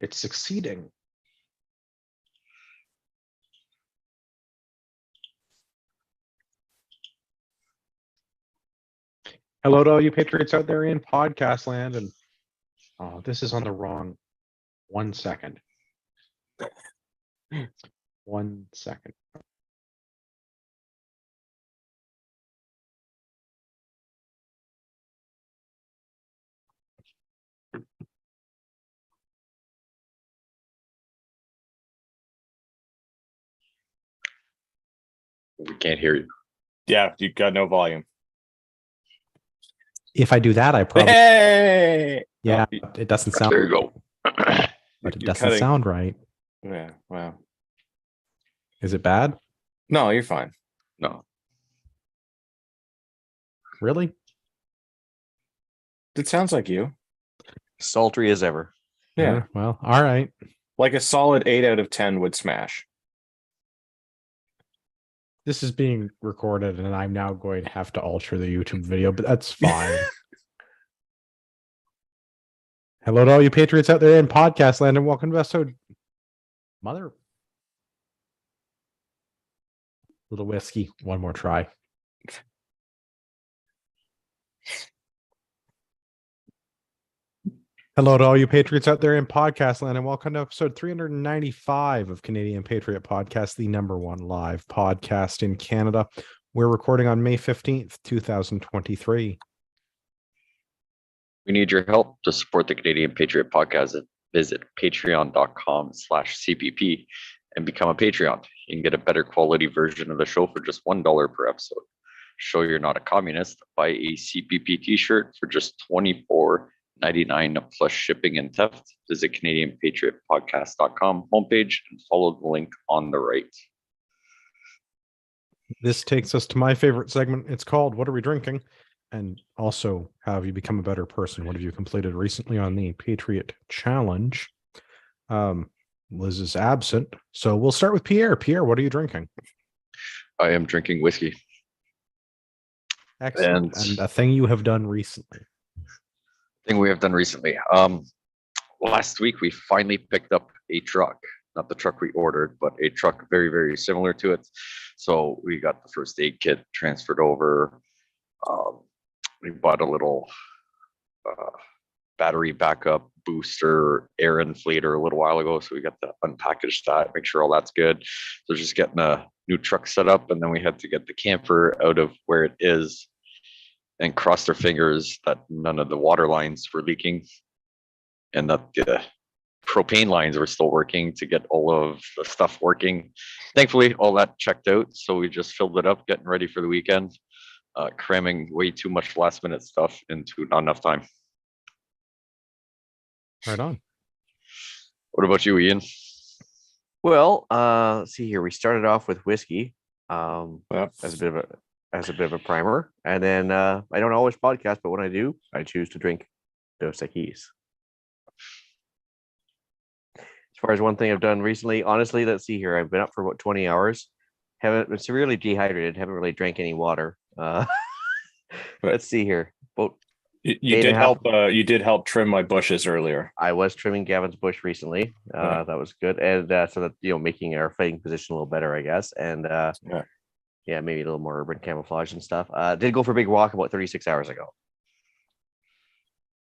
It's succeeding. Hello to all you patriots out there in podcast land. And oh, this is on the wrong 1 second. 1 second. We can't hear you. Yeah, you got no volume. If I do that, I probably Oh, it doesn't sound. There you go. But it doesn't sound right. Yeah, wow. Is it bad? No, you're fine. No. Really? It sounds like you. Sultry as ever. Yeah. Well, all right. Like a solid 8 out of 10 would smash. This is being recorded, and I'm now going to have to alter the YouTube video, but that's fine. Hello to all you patriots out there in podcast land, and welcome to episode. Mother. Little whiskey. One more try. Hello to all you patriots out there in podcast land, and welcome to episode 395 of Canadian Patriot Podcast, the #1 live podcast in Canada. We're recording on May 15th, 2023. We need your help to support the Canadian Patriot Podcast. Visit patreon.com/CPP and become a Patreon. You can get a better quality version of the show for just $1 per episode. Show you're not a communist. Buy a CPP t-shirt for just $24.99 plus shipping and theft. Visit CanadianPatriotPodcast.com homepage and follow the link on the right. This takes us to my favorite segment. It's called What Are We Drinking? And also, how have you become a better person? What have you completed recently on the Patriot Challenge? Liz is absent, so we'll start with Pierre. Pierre, what are you drinking? I am drinking whiskey. Excellent. And a thing you have done recently. Thing we have done recently. Last week we finally picked up a truck. Not the truck we ordered, but a truck very, very similar to it. So we got the first aid kit transferred over. We bought a little battery backup booster air inflator a little while ago. So we got to unpackage that, make sure all that's good. So just getting a new truck set up, and then we had to get the camper out of where it is and crossed our fingers that none of the water lines were leaking and that the propane lines were still working to get all of the stuff working. Thankfully, all that checked out. So we just filled it up, getting ready for the weekend, cramming way too much last minute stuff into not enough time. Right on. What about you, Ian? Well, let's see here. We started off with whiskey, as a bit of a primer, and then I don't always podcast, but when I do, I choose to drink Dos Equis. As far as one thing I've done recently, honestly, let's see here. I've been up for about 20 hours. Haven't been severely dehydrated. Haven't really drank any water. Let's see here. About You did help. You did help trim my bushes earlier. I was trimming Gavin's bush recently. That was good, and so that making our fighting position a little better, I guess. And yeah, maybe a little more urban camouflage and stuff. Did go for a big walk about 36 hours ago.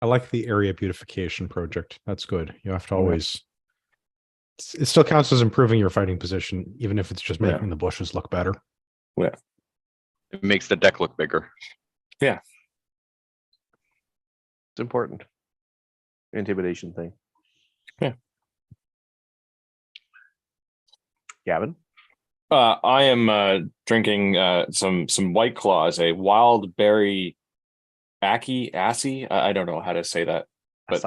I like the area beautification project. That's good. You have to always. It still counts as improving your fighting position, even if it's just making the bushes look better. Yeah, it makes the deck look bigger. Yeah. It's important. Intimidation thing. Yeah. Gavin? I am drinking some White Claws, a wild berry assy. I don't know how to say that. But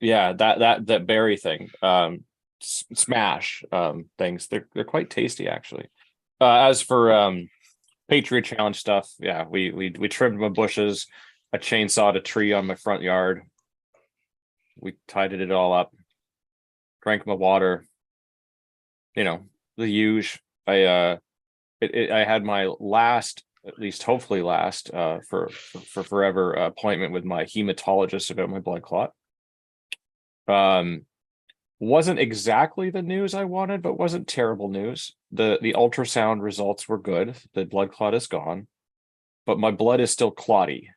yeah, that berry thing. Smash things. They're quite tasty actually. As for Patriot Challenge stuff, yeah, we trimmed my bushes. I chainsawed a tree on my front yard. We tidied it all up. Drank my water. The huge. I had my last, at least hopefully last, for forever appointment with my hematologist about my blood clot. Wasn't exactly the news I wanted, but wasn't terrible news. The ultrasound results were good. The blood clot is gone, but my blood is still clotty.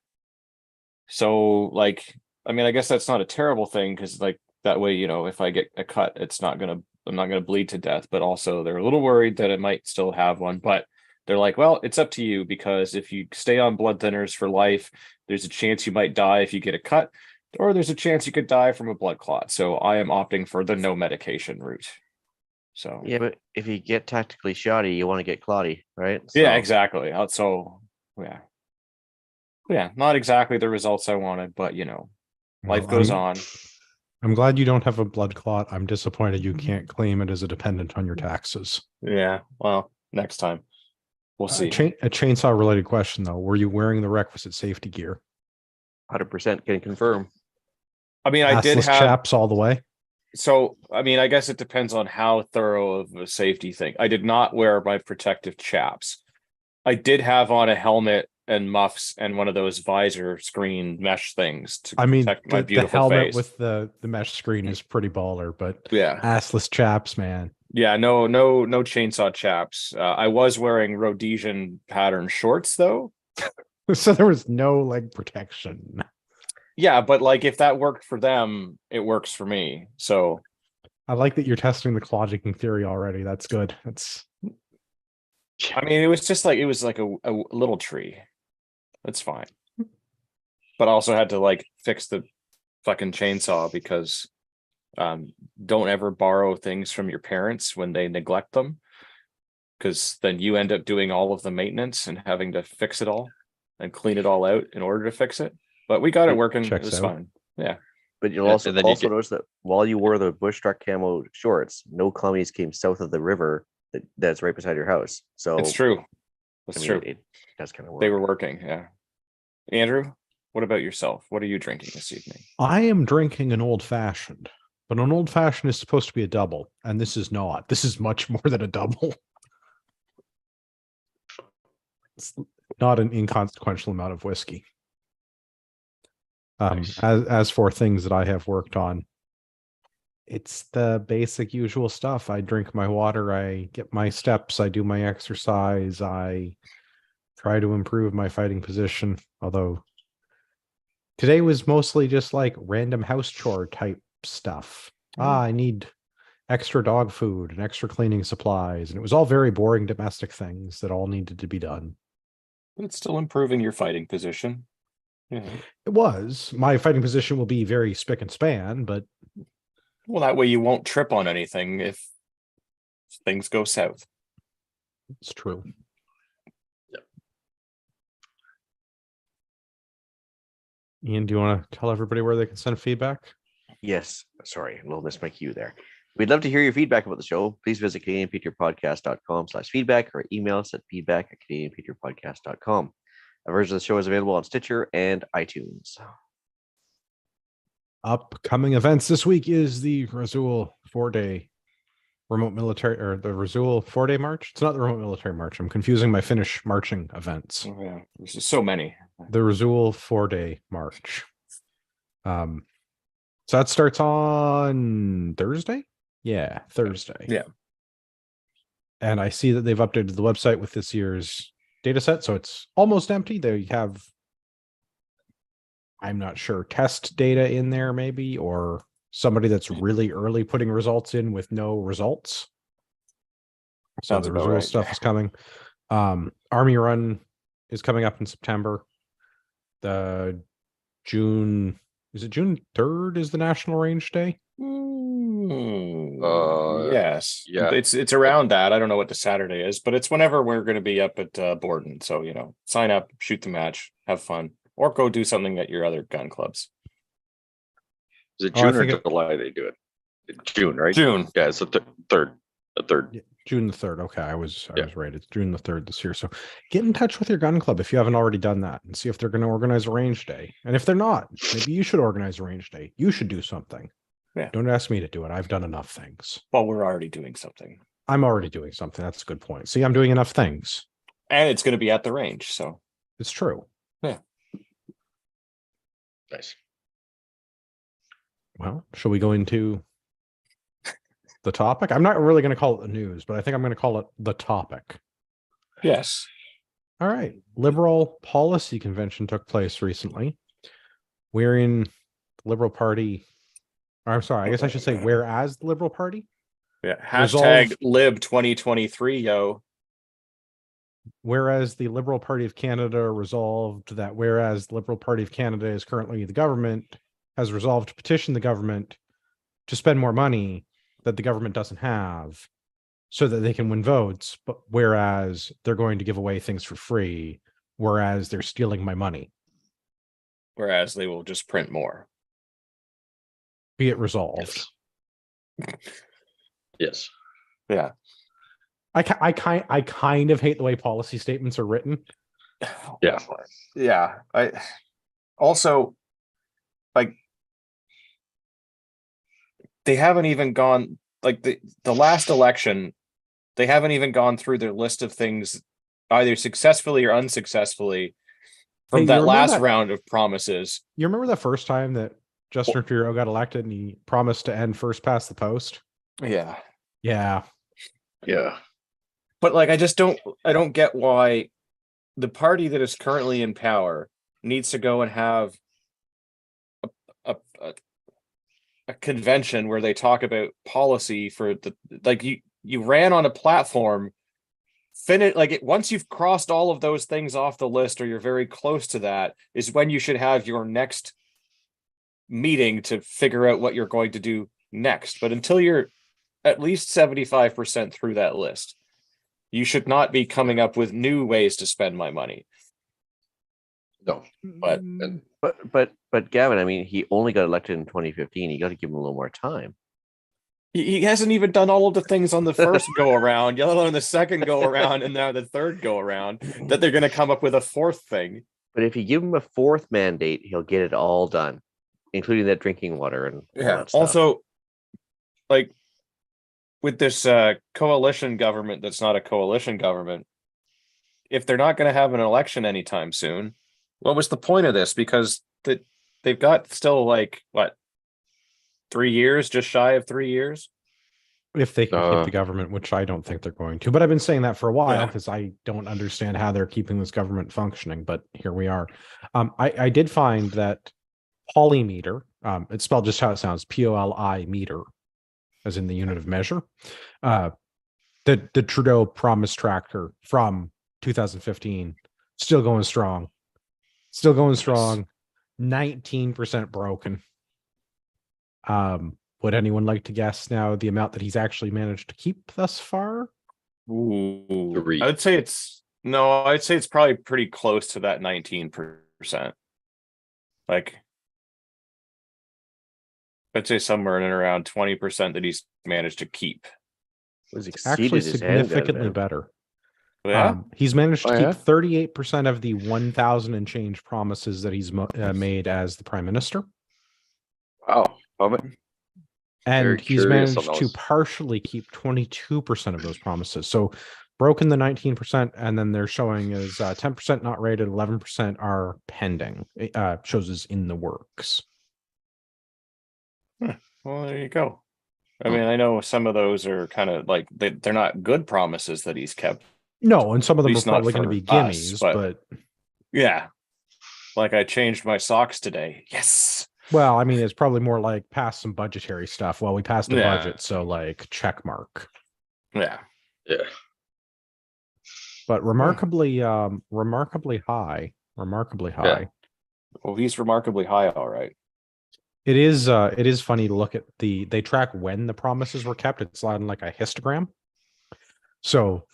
So like, I mean, I guess that's not a terrible thing because like that way, if I get a cut, I'm not gonna bleed to death. But also they're a little worried that I might still have one. But they're like, well, it's up to you because if you stay on blood thinners for life, there's a chance you might die if you get a cut, or there's a chance you could die from a blood clot. So I am opting for the no medication route. So Yeah, but if you get tactically shoddy, you want to get clotty, right? yeah, exactly. So yeah, not exactly the results I wanted, but life goes on. I'm glad you don't have a blood clot. I'm disappointed you can't claim it as a dependent on your taxes. Yeah, well, next time. We'll see. A chainsaw related question though. Were you wearing the requisite safety gear? 100% can confirm. I mean, I did have chaps all the way. So, I mean, I guess it depends on how thorough of a safety thing. I did not wear my protective chaps. I did have on a helmet and muffs and one of those visor screen mesh things to protect my beautiful helmet face. With the mesh screen is pretty baller, but yeah, assless chaps, man. Yeah, no chainsaw chaps. I was wearing Rhodesian pattern shorts though. So there was no leg protection. Yeah, but like if that worked for them, it works for me. So I like that you're testing the clodging theory already. That's good. I mean, it was like a little tree. That's fine. But I also had to like fix the fucking chainsaw because don't ever borrow things from your parents when they neglect them, because then you end up doing all of the maintenance and having to fix it all and clean it all out in order to fix it. But we got it working. It was fine. Yeah. But you'll also notice that while you wore the bush truck camo shorts, no clummies came south of the river that's right beside your house. So it's true. That's true. It does kind of work. They were working. Yeah. Andrew, what about yourself? What are you drinking this evening? I am drinking an old fashioned, but an old fashioned is supposed to be a double, and this is not. This is much more than a double. It's not an inconsequential amount of whiskey. Nice. As for things that I have worked on, it's the basic usual stuff. I drink my water, I get my steps, I do my exercise, I try to improve my fighting position. Although today was mostly just like random house chore type stuff. I need extra dog food and extra cleaning supplies. And it was all very boring domestic things that all needed to be done. But it's still improving your fighting position. Yeah. It was. My fighting position will be very spick and span, but well, that way you won't trip on anything if things go south. It's true. Yep. Ian, do you want to tell everybody where they can send feedback? Yes. Sorry, a little missed my cue there. We'd love to hear your feedback about the show. Please visit CanadianPatriotPodcast.com/feedback or email us at feedback@CanadianPatriotPodcast.com. A version of the show is available on Stitcher and iTunes. Upcoming events this week is the Razul 4-day remote military, or the Razul 4-day march. It's not the remote military march. I'm confusing my Finnish marching events. Oh, yeah, there's just so many. The Razul 4-day march. So that starts on Thursday? Yeah, Thursday. Yeah. And I see that they've updated the website with this year's data set, so it's almost empty. They have, I'm not sure, test data in there maybe, or somebody that's really early putting results in with no results. Sounds so the about Razul right. stuff is coming. Army Run is coming up in September. Is it June 3rd is the National Range Day? Yes. Yeah. It's around that. I don't know what the Saturday is, but it's whenever we're going to be up at Borden. So, sign up, shoot the match, have fun, or go do something at your other gun clubs. Is it June or July they do it? June, right? June. Yeah, it's the third. The third. Yeah, June the 3rd. Okay, I was right. It's June the 3rd this year. So get in touch with your gun club if you haven't already done that and see if they're going to organize a range day. And if they're not, maybe you should organize a range day. You should do something. Yeah. Don't ask me to do it. I've done enough things. Well, we're already doing something. I'm already doing something. That's a good point. See, I'm doing enough things. And it's going to be at the range, so. It's true. Yeah. Nice. Well, shall we go into the topic. I'm not really going to call it the news, but I think I'm going to call it the topic. Yes. All right. Liberal Policy Convention took place recently, wherein the Liberal Party, or I'm sorry, I guess I should say whereas the Liberal Party. Yeah. Resolve- #Lib 2023, yo. Whereas the Liberal Party of Canada resolved that whereas the Liberal Party of Canada is currently the government, has resolved to petition the government to spend more money that the government doesn't have so that they can win votes, but whereas they're going to give away things for free, whereas they're stealing my money. Whereas they will just print more. Be it resolved. Yes. Yeah. I kind of hate the way policy statements are written. Yeah. Yeah. I also like they haven't even gone like the last election, they haven't even gone through their list of things either successfully or unsuccessfully from that last round of promises. You remember the first time that Justin Trudeau got elected and he promised to end first past the post? Yeah. Yeah. Yeah. But like I don't get why the party that is currently in power needs to go and have a convention where they talk about policy for the like you ran on a platform once you've crossed all of those things off the list or you're very close to that is when you should have your next meeting to figure out what you're going to do next. But until you're at least 75% through that list, you should not be coming up with new ways to spend my money. No. But Gavin, I mean, he only got elected in 2015. You got to give him a little more time. He hasn't even done all of the things on the first go around, let alone the second go around, and now the third go around, that they're going to come up with a fourth thing. But if you give him a fourth mandate, he'll get it all done, including that drinking water and all that stuff. Also, like with this coalition government that's not a coalition government, if they're not going to have an election anytime soon, what was the point of this? Because they've got still like what, 3 years, just shy of 3 years, if they can keep the government, which I don't think they're going to. But I've been saying that for a while because I don't understand how they're keeping this government functioning. But here we are. I did find that polymeter, it's spelled just how it sounds, POLI meter, as in the unit of measure. The Trudeau promise tracker from 2015 still going strong. 19% broken. Would anyone like to guess now the amount that he's actually managed to keep thus far? Ooh, 3. I'd say it's probably pretty close to that 19%. Like, I'd say somewhere in and around 20% that he's managed to keep. Was Actually significantly better. Yeah, he's managed to keep 38% of the 1,000 and change promises that he's made as the prime minister. Wow. And he's managed to partially keep 22% of those promises. So broken the 19%, and then they're showing as 10% not rated, 11% are pending. Shows is in the works. well, there you go. I mean, I know some of those are kind of like they're not good promises that he's kept. No, and some of them are probably going to be gimmies, but yeah, like I changed my socks today. Yes. Well, I mean, it's probably more like past some budgetary stuff. Well, we passed a budget, so like check mark. Yeah. But remarkably high. Yeah. Well, he's remarkably high, all right. It is funny to look at they track when the promises were kept. It's on like a histogram. So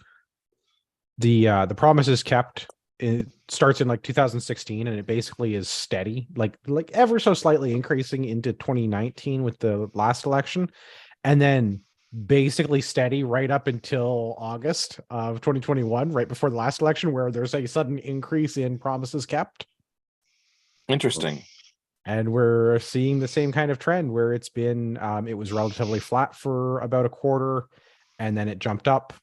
the promises kept, it starts in like 2016 and it basically is steady, like ever so slightly increasing into 2019 with the last election, and then basically steady right up until August of 2021, right before the last election, where there's a sudden increase in promises kept. Interesting. And we're seeing the same kind of trend where it's been it was relatively flat for about a quarter, and then it jumped up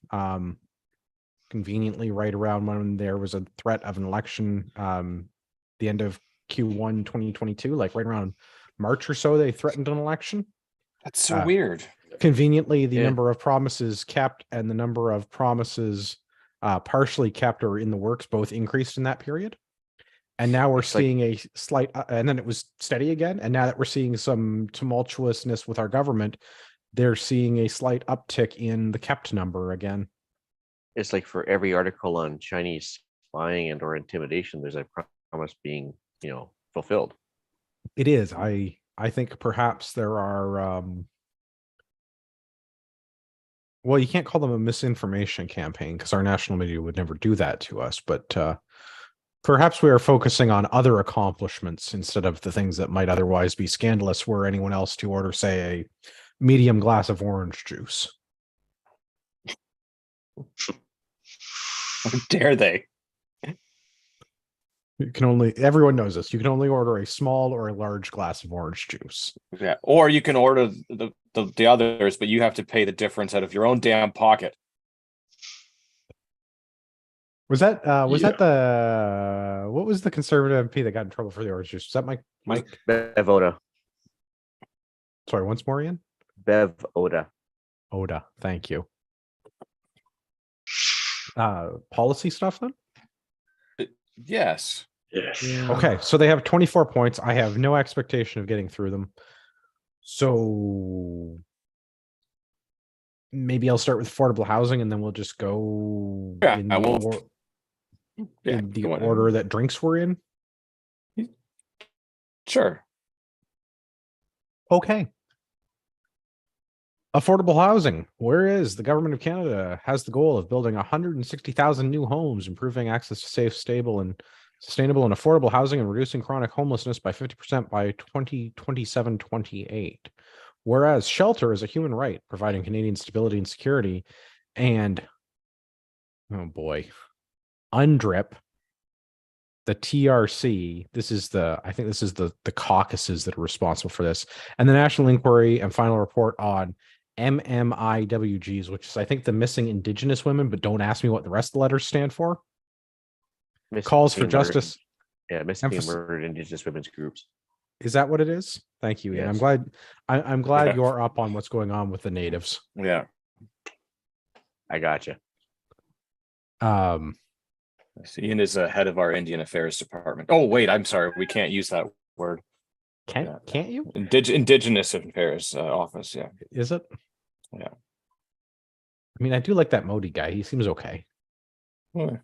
conveniently right around when there was a threat of an election, the end of Q1 2022, like right around March or so, they threatened an election. That's so weird. Conveniently, the Yeah. number of promises kept and the number of promises partially kept or in the works both increased in that period. And now we're It's like- seeing a slight, and then it was steady again. And now that we're seeing some tumultuousness with our government, they're seeing a slight uptick in the kept number again. It's like for every article on Chinese spying and or intimidation, there's a promise being, fulfilled. It is. I think perhaps there are well, you can't call them a misinformation campaign because our national media would never do that to us, but perhaps we are focusing on other accomplishments instead of the things that might otherwise be scandalous were anyone else to order, say, a medium glass of orange juice. How dare they? You can only, everyone knows this, you can only order a small or a large glass of orange juice. Yeah, or you can order the others, but you have to pay the difference out of your own damn pocket. Was that what was the conservative MP that got in trouble for the orange juice? Was that Mike? Bev Oda. Sorry, once more, Ian? Bev Oda. Oda, thank you. Policy stuff then? Yes. Yes. Okay, so they have 24 points. I have no expectation of getting through them. So maybe I'll start with affordable housing and then we'll just go Yeah, in I the, will. in the go on. order that drinks were in. Sure. Okay. Affordable housing. Whereas the government of Canada has the goal of building 160,000 new homes, improving access to safe, stable, and sustainable and affordable housing, and reducing chronic homelessness by 50% by 2027-28. Whereas shelter is a human right, providing Canadian stability and security, and oh boy, UNDRIP, the TRC. I think this is the caucuses that are responsible for this, and the National Inquiry and Final Report on MMIWGs, which is I think the missing Indigenous women, but don't ask me what the rest of the letters stand for. Calls for justice. Missing and murdered Indigenous women's groups. Is that what it is? Thank you, Ian. Yes. I'm glad Yeah. you're up on what's going on with the natives. Yeah. I gotcha. Ian is head of our Indian Affairs Department. Oh, wait, I'm sorry. We can't use that word. Can't you? Indigenous Affairs Office. Yeah. Is it? Yeah. I mean, I do like that Modi guy. He seems okay. Hmm.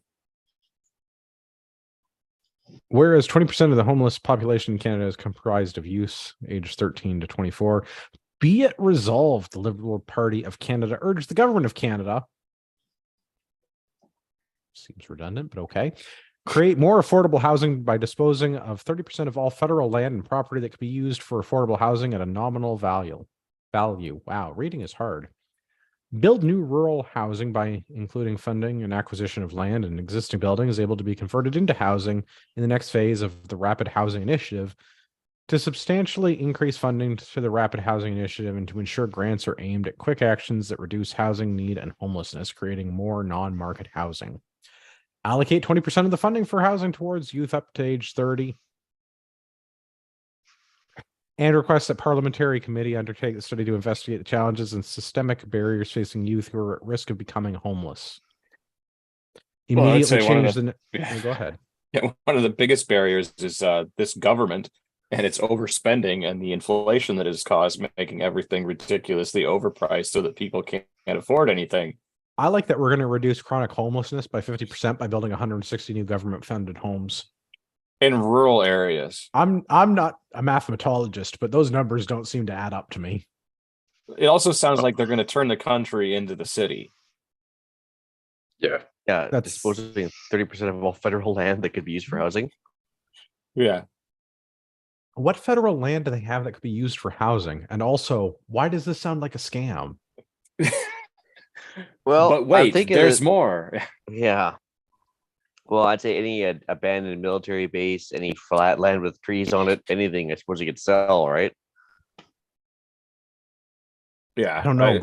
Whereas 20% of the homeless population in Canada is comprised of youths aged 13 to 24. Be it resolved, the Liberal Party of Canada urged the government of Canada, seems redundant, but okay, create more affordable housing by disposing of 30% of all federal land and property that could be used for affordable housing at a nominal value. Wow, reading is hard. Build new rural housing by including funding and acquisition of land and existing buildings able to be converted into housing in the next phase of the Rapid Housing Initiative, to substantially increase funding to the Rapid Housing Initiative and to ensure grants are aimed at quick actions that reduce housing need and homelessness, creating more non-market housing. Allocate 20% of the funding for housing towards youth up to age 30. And request that parliamentary committee undertake the study to investigate the challenges and systemic barriers facing youth who are at risk of becoming homeless. Immediately change the... Go ahead. Yeah, one of the biggest barriers is this government and its overspending and the inflation that has caused, making everything ridiculously overpriced so that people can't afford anything. I like that we're going to reduce chronic homelessness by 50% by building 160 new government-funded homes in rural areas. I'm not a mathematologist, but those numbers don't seem to add up to me. It also sounds like they're going to turn the country into the city. Yeah. Yeah, That's supposedly 30% of all federal land that could be used for housing. Yeah. What federal land do they have that could be used for housing? And also, why does this sound like a scam? Well, but wait, there's more. Yeah. Well, I'd say any abandoned military base, any flat land with trees on it, anything I suppose you could sell, right? Yeah. I don't know.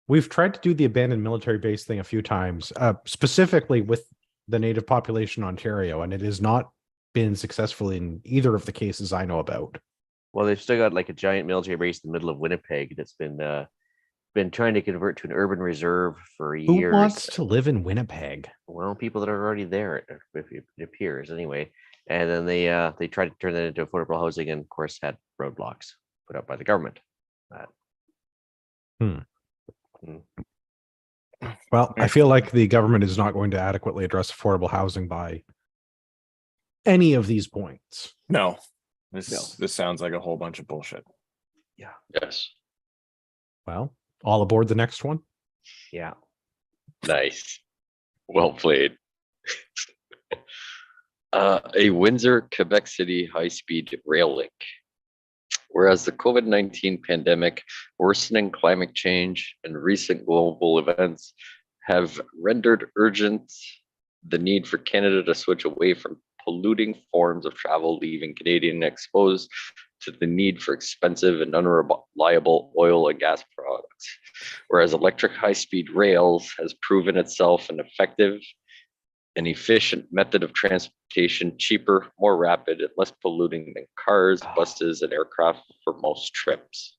We've tried to do the abandoned military base thing a few times, specifically with the native population in Ontario, and it has not been successful in either of the cases I know about. Well, they've still got like a giant military base in the middle of Winnipeg that's been trying to convert to an urban reserve for Who years. wants to live in Winnipeg? Well, people that are already there, it appears anyway. And then they tried to turn that into affordable housing, and of course had roadblocks put up by the government. Well, I feel like the government is not going to adequately address affordable housing by any of these points. No, this sounds like a whole bunch of bullshit. Yeah. Yes. Well, all aboard the next one. Yeah. Nice. Well played. A Windsor, Quebec City high-speed rail link. Whereas the COVID-19 pandemic, worsening climate change, and recent global events have rendered urgent the need for Canada to switch away from polluting forms of travel, leaving Canadians exposed to the need for expensive and unreliable oil and gas products. Whereas electric high-speed rails has proven itself an effective and efficient method of transportation, cheaper, more rapid, and less polluting than cars, buses, and aircraft for most trips.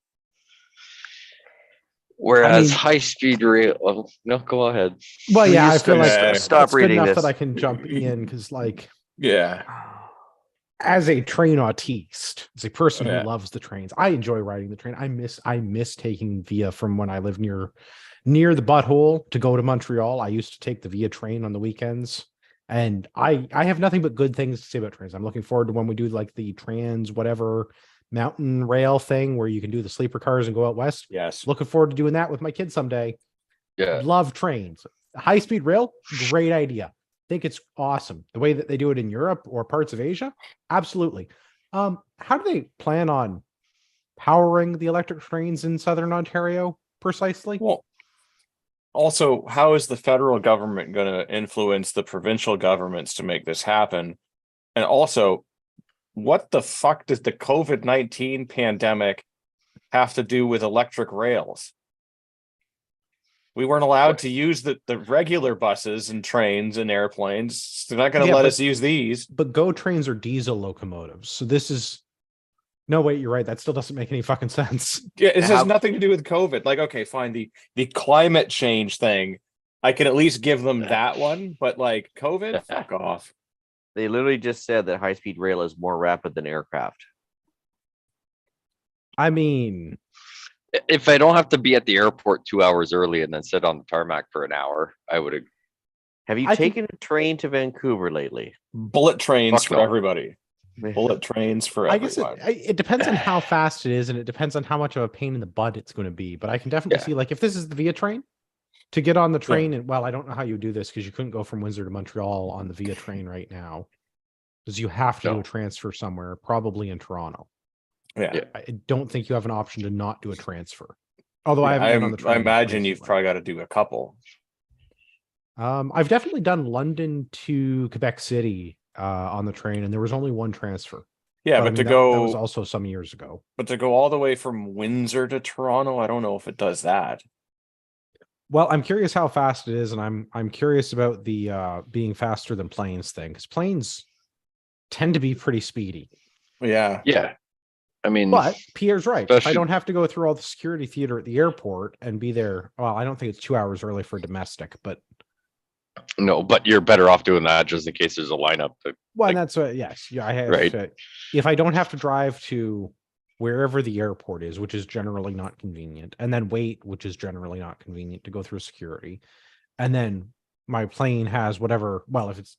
Whereas high-speed rail, oh, no, go ahead. Well, yeah, I feel like stop it's good reading enough this. that I can jump in because, like, Yeah. as a train autiste, as a person Yeah. who loves the trains, I enjoy riding the train. I miss taking Via from when I lived near the butthole to go to Montreal. I used to take the Via train on the weekends, and I have nothing but good things to say about trains. I'm looking forward to when we do like the trans whatever mountain rail thing where you can do the sleeper cars and go out west. Yes. Looking forward to doing that with my kids someday. Yeah. Love trains. High speed rail, great idea. Think it's awesome. The way that they do it in Europe or parts of Asia, absolutely. How do they plan on powering the electric trains in Southern Ontario precisely? Well, also, how is the federal government going to influence the provincial governments to make this happen? And also, what the fuck does the COVID-19 pandemic have to do with electric rails? We weren't allowed to use the regular buses and trains and airplanes. They're not going to let us use these. But GO trains are diesel locomotives. So this is... No, wait, you're right. That still doesn't make any fucking sense. Yeah, this has nothing to do with COVID. Like, okay, fine. The climate change thing, I can at least give them that one. But like COVID, fuck off. They literally just said that high-speed rail is more rapid than aircraft. I mean, if I don't have to be at the airport 2 hours early and then sit on the tarmac for an hour, I would. Have you taken a train to Vancouver lately? Bullet trains for everybody. Yeah. Bullet trains for everyone. I guess it depends on how fast it is, and it depends on how much of a pain in the butt it's going to be. But I can definitely see, like, if this is the Via train, to get on the train, and well, I don't know how you do this because you couldn't go from Windsor to Montreal on the Via train right now, because you have to do a transfer somewhere, probably in Toronto. Yeah. I don't think you have an option to not do a transfer. Although I haven't been on the train. I imagine you've probably got to do a couple. I've definitely done London to Quebec City on the train, and there was only one transfer. Yeah, but to go that was also some years ago. But to go all the way from Windsor to Toronto, I don't know if it does that. Well, I'm curious how fast it is, and I'm curious about the being faster than planes thing, because planes tend to be pretty speedy. Yeah. Yeah. I mean, but Pierre's right. If I don't have to go through all the security theater at the airport and be there, well, I don't think it's 2 hours early for domestic, but no, but you're better off doing that just in case there's a lineup. Well, and that's what, yes, yeah, I have. Right. If I don't have to drive to wherever the airport is, which is generally not convenient, and then wait, which is generally not convenient to go through security, and then my plane has whatever. Well, if it's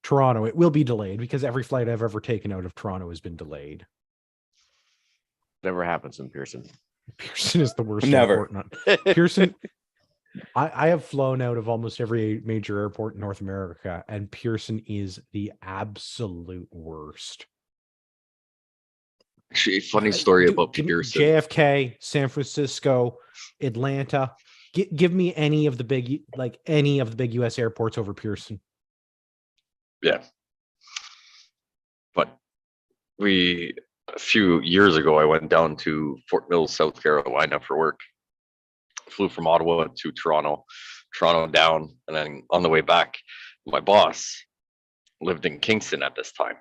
Toronto, it will be delayed because every flight I've ever taken out of Toronto has been delayed. Never happens in Pearson. Pearson is the worst. Never. Pearson. I have flown out of almost every major airport in North America, and Pearson is the absolute worst. Actually, funny story about Pearson. JFK, San Francisco, Atlanta. Give me any of the big U.S. airports over Pearson. Yeah. But a few years ago, I went down to Fort Mills, South Carolina for work. Flew from Ottawa to Toronto down, and then on the way back, my boss lived in Kingston at this time.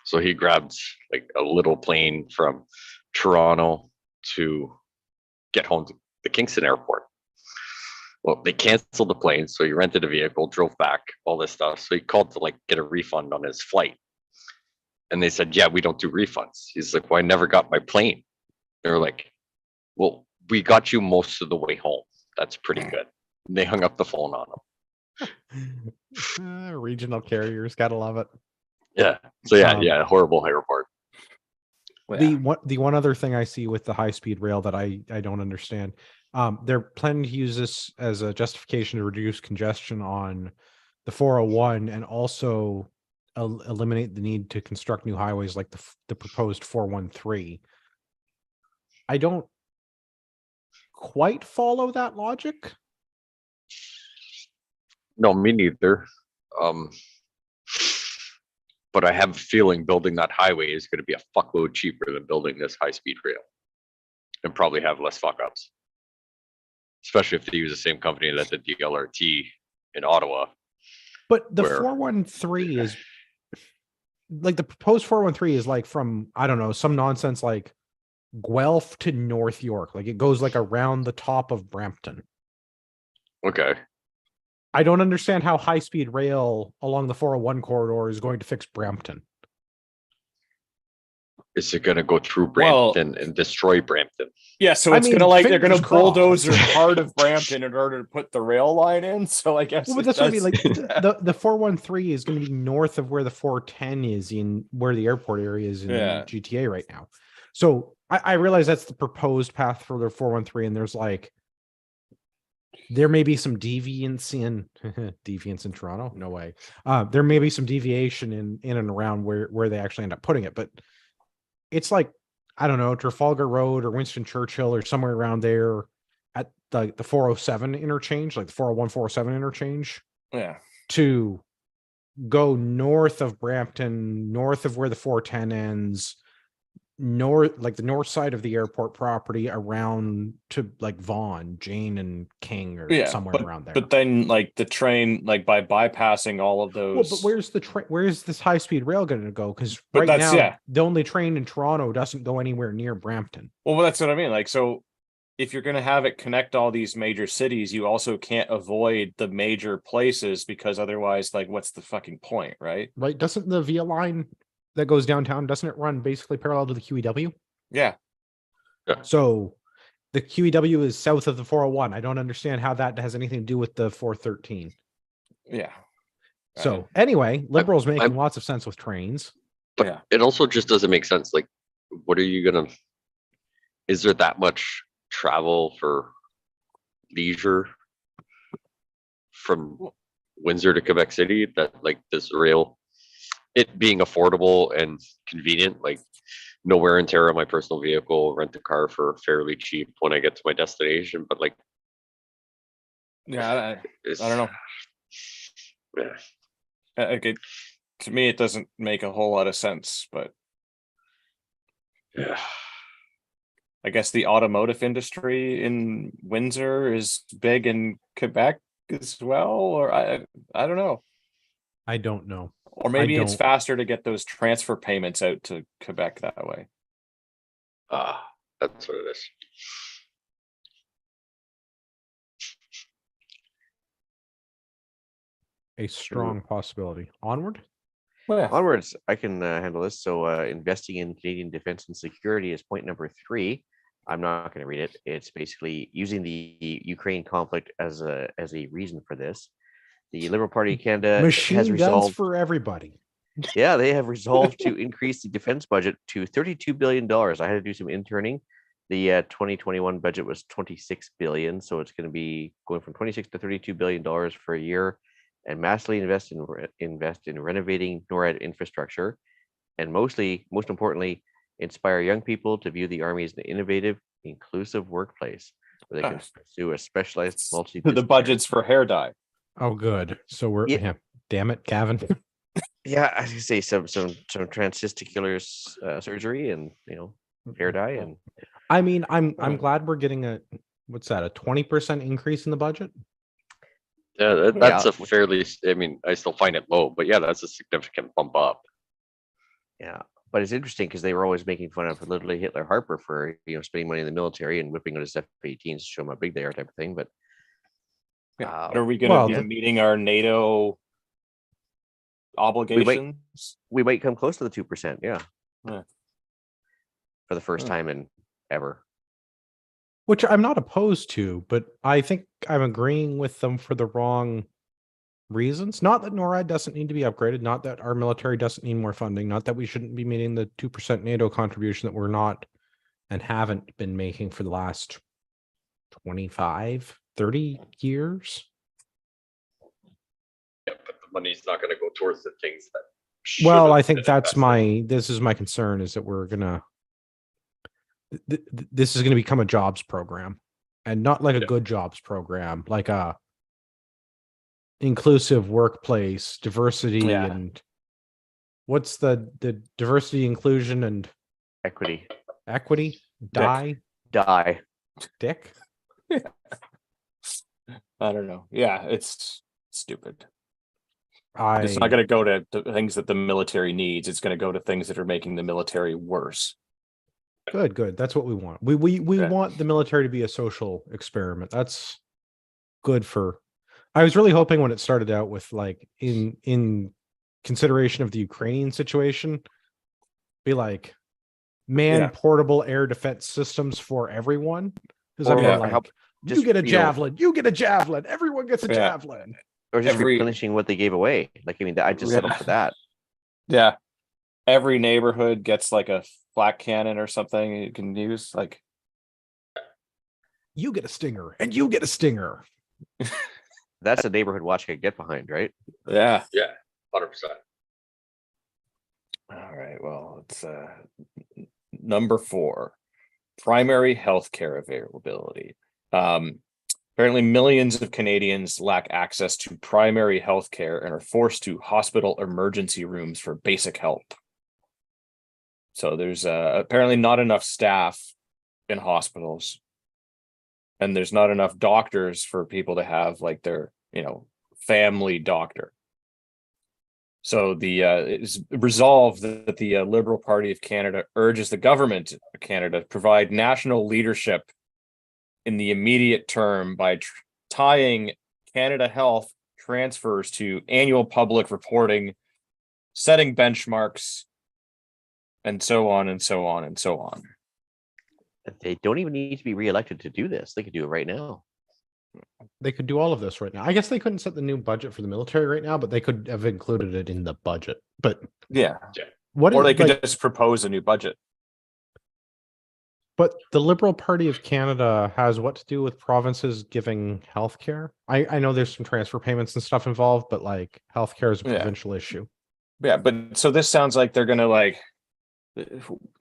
So he grabbed like a little plane from Toronto to get home to the Kingston airport. Well, they canceled the plane, so he rented a vehicle, drove back, all this stuff. So he called to like get a refund on his flight. And they said, yeah, we don't do refunds. He's like, well, I never got my plane. They're like, well, we got you most of the way home. That's pretty good. And they hung up the phone on him. Regional carriers, gotta love it. Yeah. So yeah, horrible airport. Well, The one other thing I see with the high speed rail that I don't understand, they're planning to use this as a justification to reduce congestion on the 401 and also eliminate the need to construct new highways like the proposed 413. I don't quite follow that logic. No, me neither. But I have a feeling building that highway is going to be a fuckload cheaper than building this high-speed rail, and probably have less fuck-ups. Especially if they use the same company that did the LRT in Ottawa. But the 413 is like the proposed 413 is like from, I don't know, some nonsense like Guelph to North York. Like it goes like around the top of Brampton. Okay. I don't understand how high-speed rail along the 401 corridor is going to fix Brampton. Is it going to go through Brampton and destroy Brampton? Yeah, so it's gonna like they're gonna bulldoze part of Brampton in order to put the rail line in. So I guess but that's what I mean. Like the 413 is going to be north of where the 410 is in where the airport area is in GTA right now. So I realize that's the proposed path for the 413, and there's like there may be some deviance in Toronto. No way. There may be some deviation in and around where they actually end up putting it, but it's like, I don't know, Trafalgar Road or Winston Churchill or somewhere around there at the 407 interchange, like the 401, 407 interchange. Yeah. To go north of Brampton, north of where the 410 ends, like the north side of the airport property around to like Vaughan, Jane and King or somewhere around there. But then like the train, like by bypassing all of those. Well, but where's the train? Where's this high speed rail going to go? Because right now the only train in Toronto doesn't go anywhere near Brampton. Well, that's what I mean. Like, so if you're going to have it connect all these major cities, you also can't avoid the major places because otherwise, like, what's the fucking point, right? Right. Doesn't the Via line that goes downtown, doesn't it run basically parallel to the QEW? Yeah. So the QEW is south of the 401. I don't understand how that has anything to do with the 413. Yeah. So anyway, Liberals making lots of sense with trains. But it also just doesn't make sense. Like, what are you going to, is there that much travel for leisure from Windsor to Quebec City that like this rail, it being affordable and convenient, like no wear and tear on my personal vehicle, rent a car for fairly cheap when I get to my destination, but like I don't know. Yeah. To me it doesn't make a whole lot of sense, but yeah, I guess the automotive industry in Windsor is big in Quebec as well, or I don't know. I don't know. Or maybe it's faster to get those transfer payments out to Quebec that way. That's what it is. A strong possibility. Onward? Well, yeah. Onwards, I can handle this. So investing in Canadian defense and security is point number 3. I'm not going to read it. It's basically using the Ukraine conflict as a reason for this. The Liberal Party of Canada has resolved for everybody. Yeah, they have resolved to increase the defense budget to $32 billion. I had to do some interning. The 2021 budget was $26 billion, so it's going to be going from $26 to $32 billion for a year, and massively invest in renovating NORAD infrastructure, and most importantly, inspire young people to view the Army as an innovative, inclusive workplace where they can pursue a specialized The budget's for hair dye. Oh, good. So we're damn it, Gavin. Yeah, I was say some transtesticular surgery and hair dye, and I mean I'm glad we're getting a 20% increase in the budget. Yeah, that's a fairly. I mean, I still find it low, but yeah, that's a significant bump up. Yeah, but it's interesting because they were always making fun of literally Hitler Harper for spending money in the military and whipping out his F-18s to show him how big they are, type of thing. But Are we going to be meeting our NATO obligations? We might come close to the 2%. Yeah, Yeah. For the first time in ever. Which I'm not opposed to, but I think I'm agreeing with them for the wrong reasons. Not that NORAD doesn't need to be upgraded, not that our military doesn't need more funding, not that we shouldn't be meeting the 2% NATO contribution that we're not and haven't been making for the last 25, 30 years. Yeah, but the money's not going to go towards the things that. Well, I think that's this is my concern, is that we're gonna. This is going to become a jobs program, and not like a good jobs program, like a inclusive workplace, diversity, and what's the diversity, inclusion, and equity. Die. Dick. I don't know. Yeah, it's stupid. It's not going to go to things that the military needs. It's going to go to things that are making the military worse. Good. That's what we want. We want the military to be a social experiment. That's good for. I was really hoping when it started out with like in consideration of the Ukrainian situation, be like portable air defense systems for everyone. Because everyone you get a javelin, you get a javelin, everyone gets a javelin. Or just replenishing what they gave away. Like, I mean, I just set up for that. Yeah. Every neighborhood gets like a flak cannon or something you can use. Like, you get a stinger and you get a stinger. That's a neighborhood watch I could get behind, right? Yeah. Yeah, 100%. All right. Well, it's number 4, primary healthcare availability. Apparently, millions of Canadians lack access to primary health care and are forced to hospital emergency rooms for basic help. So there's apparently not enough staff in hospitals, and there's not enough doctors for people to have like their, family doctor. So it's resolved that the Liberal Party of Canada urges the government of Canada to provide national leadership in the immediate term by tying Canada Health transfers to annual public reporting, setting benchmarks, and so on and so on and so on. They don't even need to be reelected to do this. They could do it right now. They could do all of this right now. I guess they couldn't set the new budget for the military right now, but they could have included it in the budget. But they could just propose a new budget. But the Liberal Party of Canada has what to do with provinces giving healthcare? I know there's some transfer payments and stuff involved, but like healthcare is a provincial issue. Yeah, but so this sounds like they're gonna like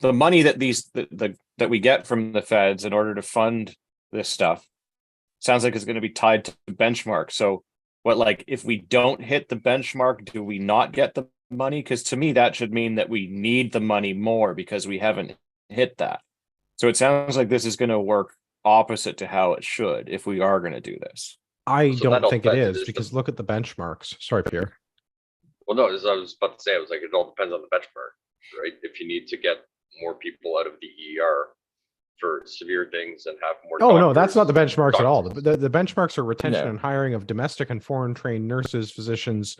the money that that we get from the feds in order to fund this stuff sounds like it's going to be tied to benchmark. So what, like, if we don't hit the benchmark, do we not get the money? Because to me, that should mean that we need the money more because we haven't hit that. So it sounds like this is going to work opposite to how it should if we are going to do this. I don't think it is, because look at the benchmarks. Sorry, Pierre. Well, no, as I was about to say, I was like, it all depends on the benchmark, right? If you need to get more people out of the ER for severe things and have more. Oh, no, that's not the benchmarks at all. The benchmarks are retention and hiring of domestic and foreign trained nurses, physicians,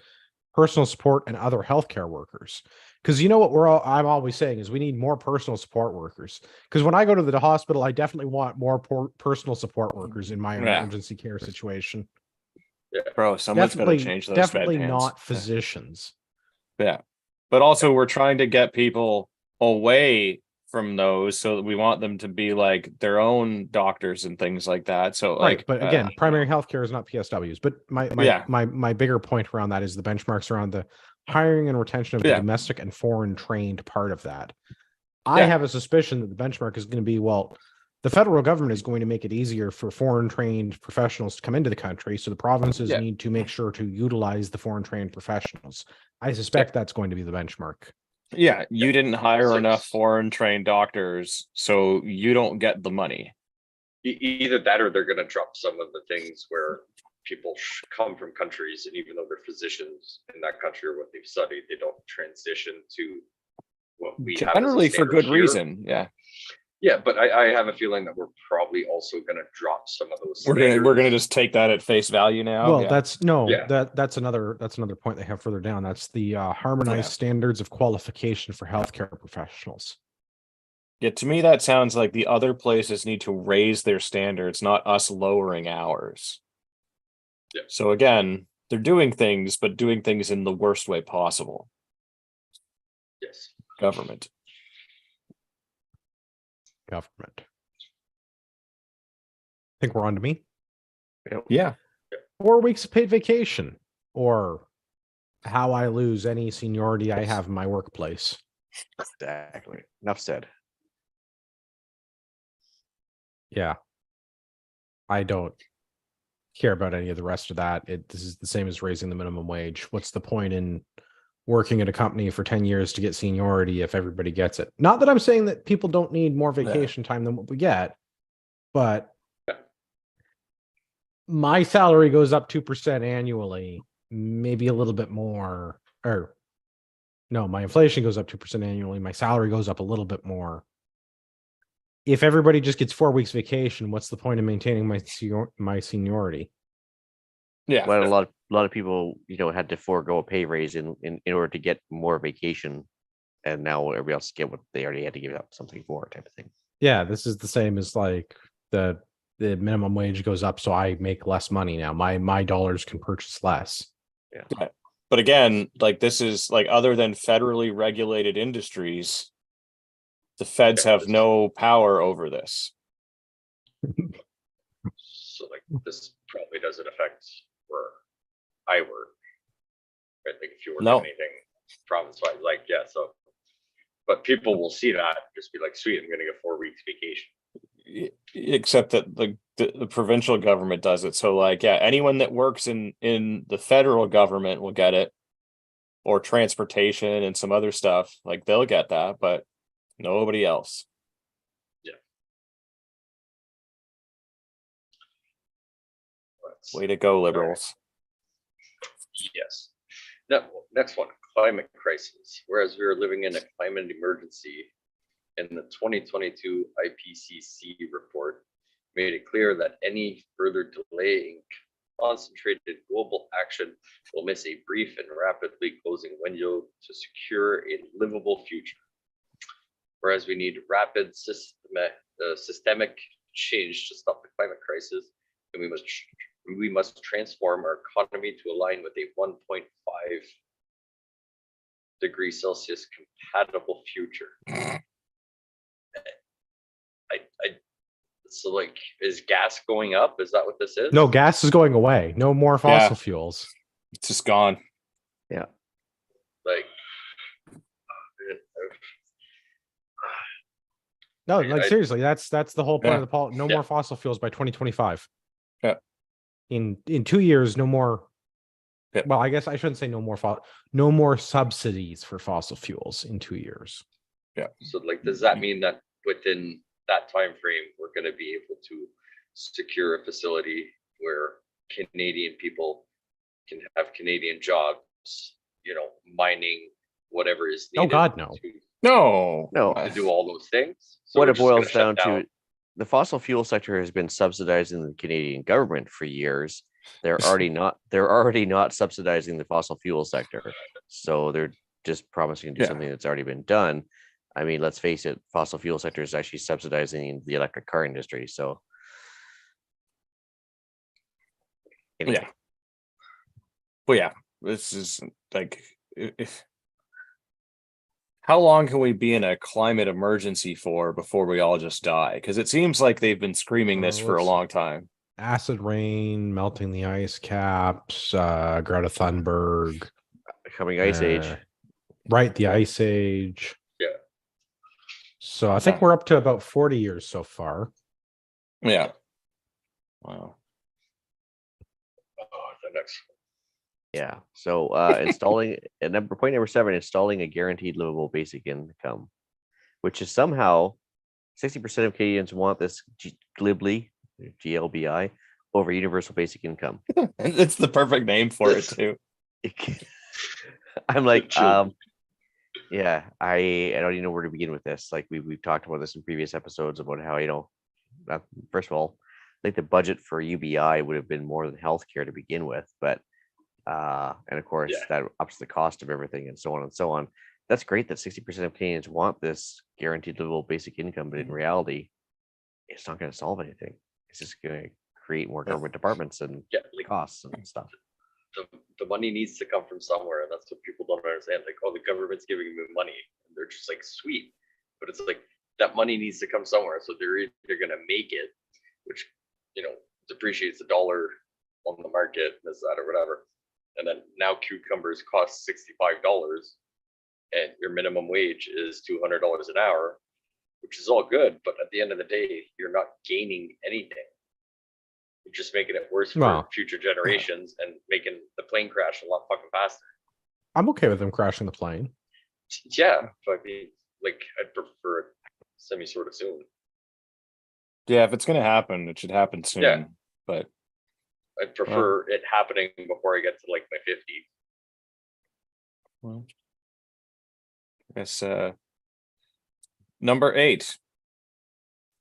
personal support, and other healthcare workers. Because you know what I'm always saying is we need more personal support workers. Because when I go to the hospital, I definitely want more personal support workers in my emergency care situation. Yeah, bro, someone's got to change those. Definitely not physicians. Yeah, but also we're trying to get people away from those, so that we want them to be like their own doctors and things like that. So right, but again, primary healthcare is not PSWs. But my bigger point around that is the benchmarks around the hiring and retention of the domestic and foreign trained part of that. I have a suspicion that the benchmark is going to be, well, the federal government is going to make it easier for foreign trained professionals to come into the country. So the provinces need to make sure to utilize the foreign trained professionals. I suspect that's going to be the benchmark. Yeah, you didn't hire enough foreign trained doctors, so you don't get the money. Either that, or they're going to drop some of the things where people come from countries, and even though they're physicians in that country or what they've studied, they don't transition to what we have as a Generally for standard good here. reason. Yeah. Yeah, but I have a feeling that we're probably also going to drop some of those. We're gonna standards. just take that at face value now. Well, Yeah. that's another point they have further down. That's the harmonized standards of qualification for healthcare professionals. Yeah, to me that sounds like the other places need to raise their standards, not us lowering ours. Yeah. So again, they're doing things, but doing things in the worst way possible. Yes. Government. I think we're on to me. Yeah. 4 weeks of paid vacation, or how I lose any seniority I have in my workplace. Exactly. Enough said. Yeah. I don't care about any of the rest of that. This is the same as raising the minimum wage. What's the point in working at a company for 10 years to get seniority if everybody gets it? Not that I'm saying that people don't need more vacation time than what we get, but my salary goes up 2% annually, maybe a little bit more, or no, my inflation goes up 2% annually. My salary goes up a little bit more. If everybody just gets 4 weeks vacation, what's the point of maintaining my seniority? Yeah. Well, a lot of people, had to forego a pay raise in order to get more vacation, and now everybody else get what they already had to give up something for, type of thing. Yeah, this is the same as like the minimum wage goes up, so I make less money now. My dollars can purchase less. Yeah. But again, like this is like other than federally regulated industries, the feds have no power over this. So like this probably doesn't affect where I work. Right? Like if you work anything province-wide, so but people will see that just be like, sweet, I'm gonna get 4 weeks vacation. Except that the provincial government does it. So anyone that works in the federal government will get it, or transportation and some other stuff, like they'll get that, but nobody else. Yeah. Way to go, liberals. Yes. Next one, climate crisis. Whereas we are living in a climate emergency, in the 2022 IPCC report made it clear that any further delay in concentrated global action will miss a brief and rapidly closing window to secure a livable future. Whereas we need rapid systemic change to stop the climate crisis, and we must transform our economy to align with a 1.5 degree Celsius compatible future. So like, is gas going up? Is that what this is? No, gas is going away. No more fossil fuels. It's just gone. Yeah. Like, no, seriously, that's the whole point of the no more fossil fuels by 2025. Yeah. In 2 years, no more. Yeah. Well, I guess I shouldn't say no more subsidies for fossil fuels in 2 years. Yeah. So like, does that mean that within that time frame, we're going to be able to secure a facility where Canadian people can have Canadian jobs, mining whatever is needed? Oh God, no. To do all those things. So what it boils down to, the fossil fuel sector has been subsidizing the Canadian government for years. They're already not subsidizing the fossil fuel sector. So they're just promising to do something that's already been done. I mean, let's face it, fossil fuel sector is actually subsidizing the electric car industry. So anyway. Well, yeah, this is like, how long can we be in a climate emergency for before we all just die? Because it seems like they've been screaming this for a long time. Acid rain, melting the ice caps, Greta Thunberg, coming ice age. Right, the ice age. Yeah. So I think we're up to about 40 years so far. Yeah. Wow. The next one. Yeah. So installing point number 7, installing a guaranteed livable basic income, which is somehow 60% of Canadians want this GLBI over universal basic income. It's the perfect name for it too. I'm like, Yeah, I don't even know where to begin with this. Like we've talked about this in previous episodes about how first of all, like the budget for UBI would have been more than healthcare to begin with, but and of course Yeah. that ups the cost of everything and so on and so on. That's great that 60% of Canadians want this guaranteed livable basic income, but in reality, it's not going to solve anything. It's just going to create more government departments and Yeah, like costs and stuff. the money needs to come from somewhere, and that's what people don't understand. Like, oh, the government's giving me money, and they're just like, sweet, but it's like that money needs to come somewhere. So they're either gonna make it, which depreciates the dollar on the market, this, that, or whatever. And then now cucumbers cost $65, and your minimum wage is $200 an hour, which is all good. But at the end of the day, you're not gaining anything. You're just making it worse for future generations and making the plane crash a lot fucking faster. I'm okay with them crashing the plane. Yeah, but I mean, like, I'd prefer it semi sort of soon. Yeah, if it's gonna happen, it should happen soon. Yeah. But I'd prefer it happening before I get to like my 50s. Well, I guess number 8,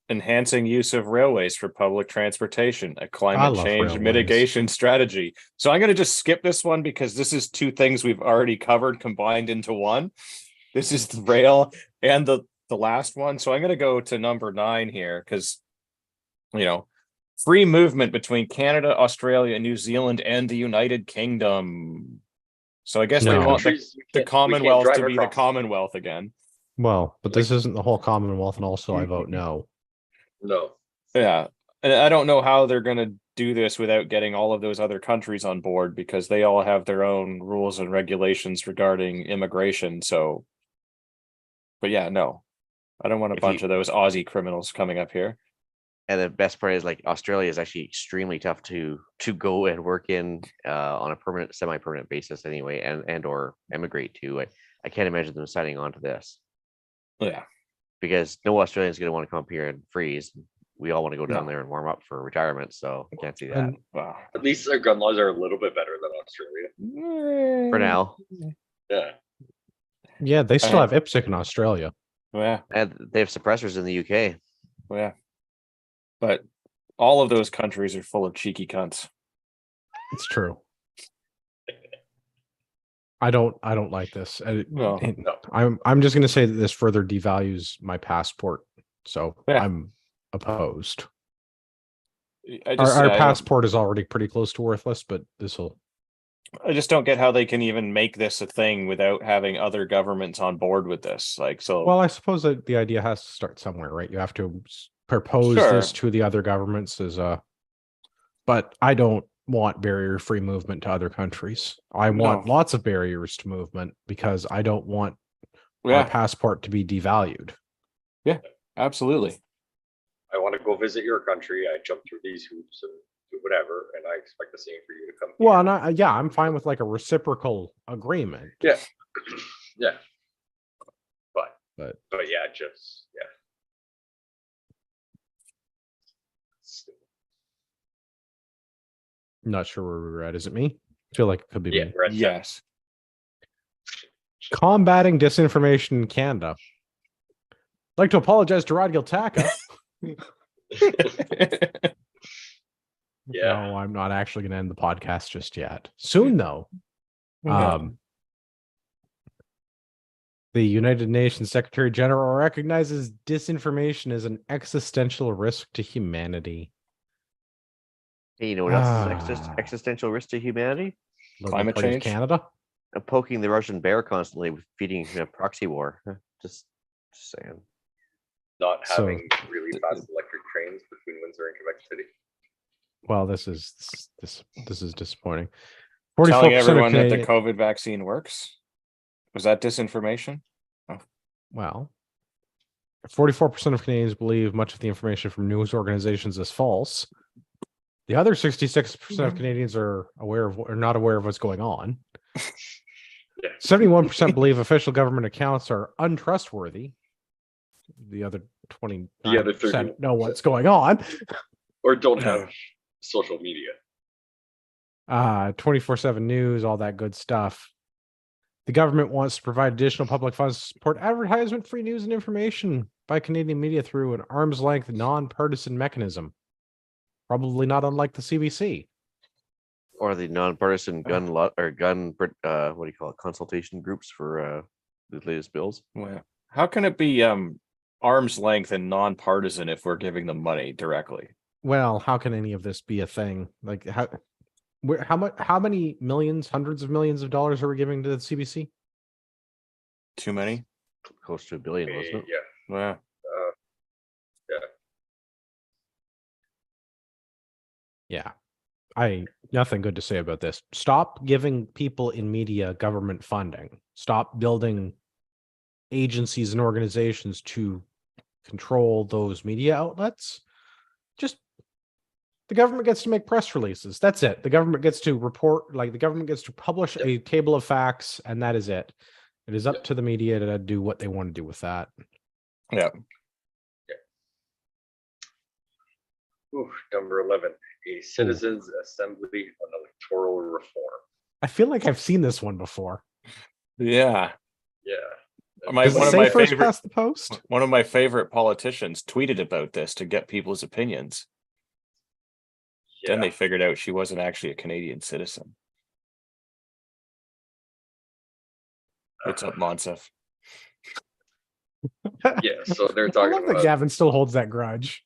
enhancing use of railways for public transportation, a climate change railways. mitigation strategy. So I'm going to just skip this one because this is 2 things we've already covered combined into one. This is the rail and the last one. So I'm going to go to number 9 here because, free movement between Canada, Australia, New Zealand, and the United Kingdom. So I guess they want the Commonwealth to be the Commonwealth again. Well, but this isn't the whole Commonwealth, and also I vote no. No. Yeah. And I don't know how they're going to do this without getting all of those other countries on board because they all have their own rules and regulations regarding immigration. So, but yeah, no, I don't want a bunch of those Aussie criminals coming up here. And the best part is like Australia is actually extremely tough to go and work in on a permanent, semi-permanent basis anyway, and or emigrate to. I can't imagine them signing on to this. Yeah. Because no Australian's going to want to come up here and freeze. We all want to go down there and warm up for retirement, so I can't see that. Wow. At least their gun laws are a little bit better than Australia. For now. Yeah. Yeah, they still have IPSC in Australia. Yeah. And they have suppressors in the UK. Yeah. But all of those countries are full of cheeky cunts. It's true. I don't like this. No. I'm just going to say that this further devalues my passport. So Yeah. I'm opposed. Our passport is already pretty close to worthless, but this will. I just don't get how they can even make this a thing without having other governments on board with this. Well, I suppose that the idea has to start somewhere, right? You have to propose this to the other governments but I don't want barrier-free movement to other countries. I want lots of barriers to movement because I don't want my passport to be devalued. Yeah, absolutely. I want to go visit your country. I jump through these hoops and do whatever, and I expect the same for you to come. Well, and I'm fine with like a reciprocal agreement. Yeah, yeah. But yeah, just yeah. Not sure where we're at. Is it me? I feel like it could be me. Yes. Combating disinformation in Canada. I'd like to apologize to Rod Giltaca. Yeah. No, I'm not actually going to end the podcast just yet. Soon, though. The United Nations Secretary General recognizes disinformation as an existential risk to humanity. Hey, you know what else is existential risk to humanity? Climate change. Canada. Poking the Russian bear constantly with feeding a proxy war. Just saying. Not having really fast electric trains between Windsor and Quebec City. Well, this is disappointing. Telling everyone that the COVID vaccine works. Was that disinformation? Oh. Well, 44% of Canadians believe much of the information from news organizations is false. The other 66% of Canadians are not aware of what's going on. 71% believe official government accounts are untrustworthy. The other 20% know what's going on. Or don't have social media. 24/7 news, all that good stuff. The government wants to provide additional public funds to support advertisement, free news, and information by Canadian media through an arm's length, nonpartisan mechanism. Probably not unlike the CBC. Or the nonpartisan gun what do you call it, consultation groups for the latest bills. Well, how can it be arm's length and nonpartisan if we're giving them money directly? Well, how can any of this be a thing? Like how many millions, hundreds of millions of dollars are we giving to the CBC? Too many? Close to $1 billion, wasn't it? Yeah. Yeah. Yeah. Nothing good to say about this. Stop giving people in media government funding. Stop building agencies and organizations to control those media outlets. Just the government gets to make press releases. That's it. The government gets to report, like the government gets to publish a table of facts, and that is it. It is up to the media to do what they want to do with that. Yeah. Ooh, number 11, a citizens' assembly on electoral reform. I feel like I've seen this one before. Yeah. Yeah. Does it say first past the post? One of my favorite politicians tweeted about this to get people's opinions. Then they figured out she wasn't actually a Canadian citizen. What's up, Monsef? Yeah, so they're I talking love that about Gavin still holds that grudge.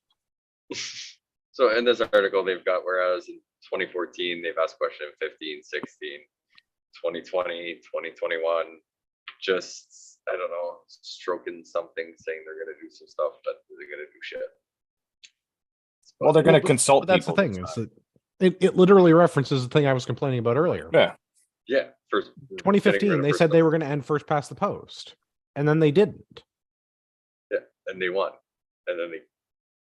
So in this article, they've got, whereas in 2014, they've asked question 15, 16, 2020, 2021, just, I don't know, stroking something, saying they're going to do some stuff, but they're going to do shit. Well, they're going to consult But that's the people. thing. Is that it literally references the thing I was complaining about earlier. Yeah. Yeah. First, 2015, they said they were going to end first past the post. And then they didn't. Yeah, and they won. And then they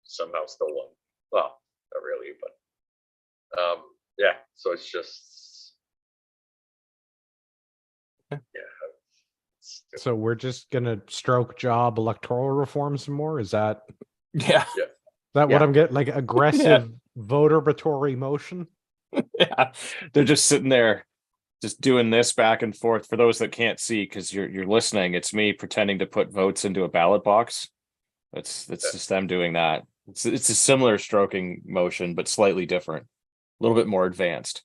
somehow still won. Well, not really, but yeah, so it's just So we're just gonna stroke job electoral reform some more? Is that Yeah. what I'm getting? Like aggressive voteratory motion? Yeah. They're just sitting there just doing this back and forth. For those that can't see, because you're listening, it's me pretending to put votes into a ballot box. That's just them doing that. It's a similar stroking motion, but slightly different, a little bit more advanced.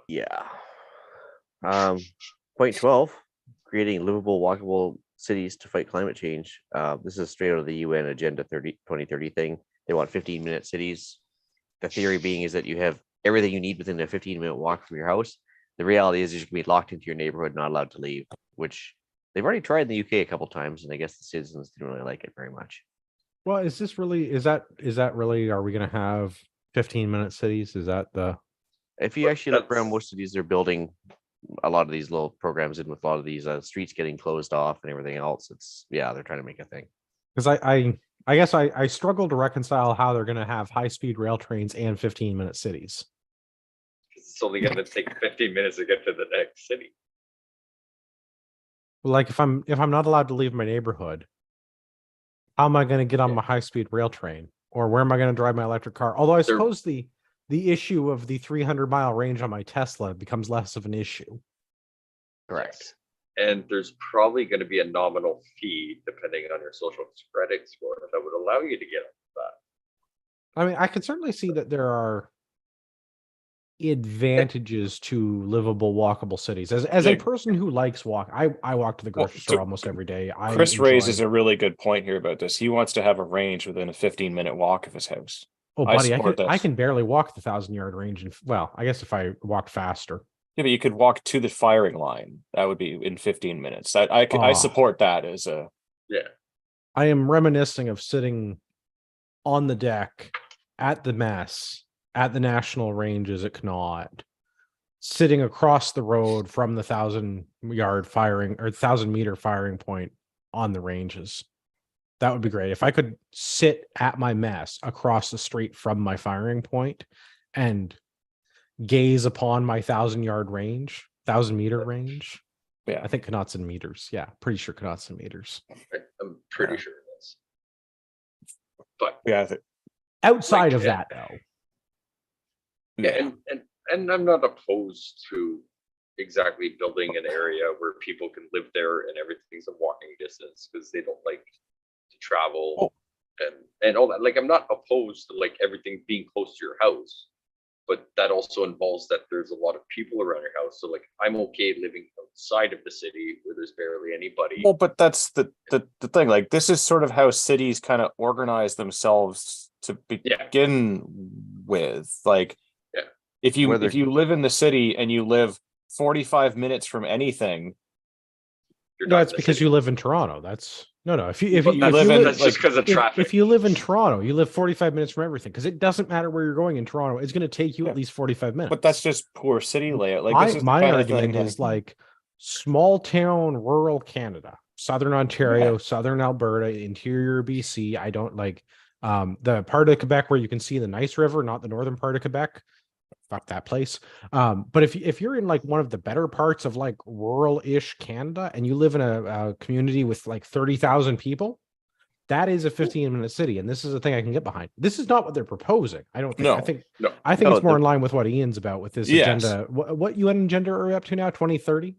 Yeah. Point 12, creating livable, walkable cities to fight climate change. This is straight out of the UN Agenda 2030 thing. They want 15-minute cities. The theory being is that you have everything you need within a 15-minute walk from your house. The reality is you can be locked into your neighborhood, not allowed to leave, which they've already tried in the UK a couple times, and I guess the citizens didn't really like it very much. Well, is that really, are we going to have 15-minute cities? Is that the... If you actually look around most cities, they're building a lot of these little programs in with a lot of these streets getting closed off and everything else. They're trying to make a thing. Because I guess I struggle to reconcile how they're going to have high-speed rail trains and 15-minute cities. It's only going to take 15 minutes to get to the next city. Like if I'm not allowed to leave my neighborhood, how am I going to get on my high-speed rail train? Or where am I going to drive my electric car? Although I suppose the issue of the 300-mile range on my Tesla becomes less of an issue. Correct. And there's probably going to be a nominal fee depending on your social credit score that would allow you to get that. I mean, I can certainly see that there are advantages to livable, walkable cities. As a person who likes walk, I walk to the grocery store almost every day. Chris raises a really good point here about this. He wants to have a range within a 15-minute walk of his house. Oh, buddy, I can barely walk the 1,000-yard range. And well, I guess if I walked faster. Yeah, but you could walk to the firing line. That would be in 15 minutes. I support that as a... Yeah. I am reminiscing of sitting on the deck at the mess at the national ranges at Connaught, sitting across the road from the 1,000-yard firing or 1,000-meter firing point on the ranges. That would be great. If I could sit at my mess across the street from my firing point and gaze upon my 1,000-yard range, 1,000-meter range. Yeah, I think Connaught's in meters. Yeah, pretty sure Connaught's in meters. I'm pretty sure it is. But yeah, outside of that, though. Yeah, and and I'm not opposed to exactly building an area where people can live there and everything's a walking distance because they don't like to travel and all that. Like, I'm not opposed to like everything being close to your house, but that also involves that there's a lot of people around your house. So like, I'm okay living outside of the city where there's barely anybody. Well, but that's the thing. Like, this is sort of how cities kind of organize themselves to begin with. Like, if you live in the city and you live 45 minutes from anything, that's because you live in Toronto. That's no. If you live, that's just because of traffic. If you live in Toronto, you live 45 minutes from everything because it doesn't matter where you're going in Toronto. It's going to take you at least 45 minutes. But that's just poor city layout. Like, my argument is like small town, rural Canada, southern Ontario, southern Alberta, interior BC. I don't like the part of Quebec where you can see the nice river, not the northern part of Quebec. Fuck that place. But if you're in like one of the better parts of like rural-ish Canada and you live in a community with like 30,000 people, that is a 15-minute city, and this is a thing I can get behind. This is not what they're proposing. I don't think. I think it's more in line with what Ian's about with this agenda. What UN agenda are we up to now? 2030.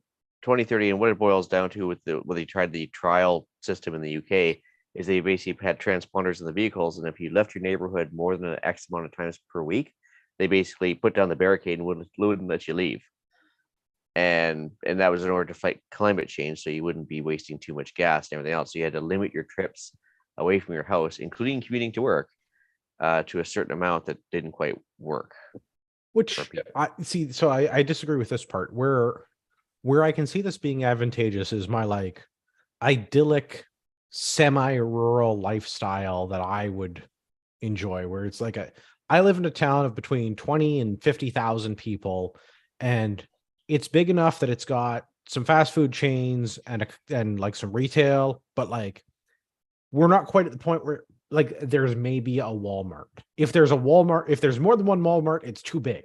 2030, and what it boils down to with they tried the trial system in the UK is they basically had transponders in the vehicles, and if you left your neighborhood more than an X amount of times per week, they basically put down the barricade and wouldn't let you leave. And that was in order to fight climate change, so you wouldn't be wasting too much gas and everything else. So you had to limit your trips away from your house, including commuting to work, to a certain amount that didn't quite work. Which I see. So I disagree with this part. Where I can see this being advantageous is my like idyllic semi-rural lifestyle that I would enjoy, where it's like I live in a town of between 20 and 50,000 people, and it's big enough that it's got some fast food chains and like some retail, but like we're not quite at the point where like there's maybe a Walmart. If there's more than one Walmart, it's too big.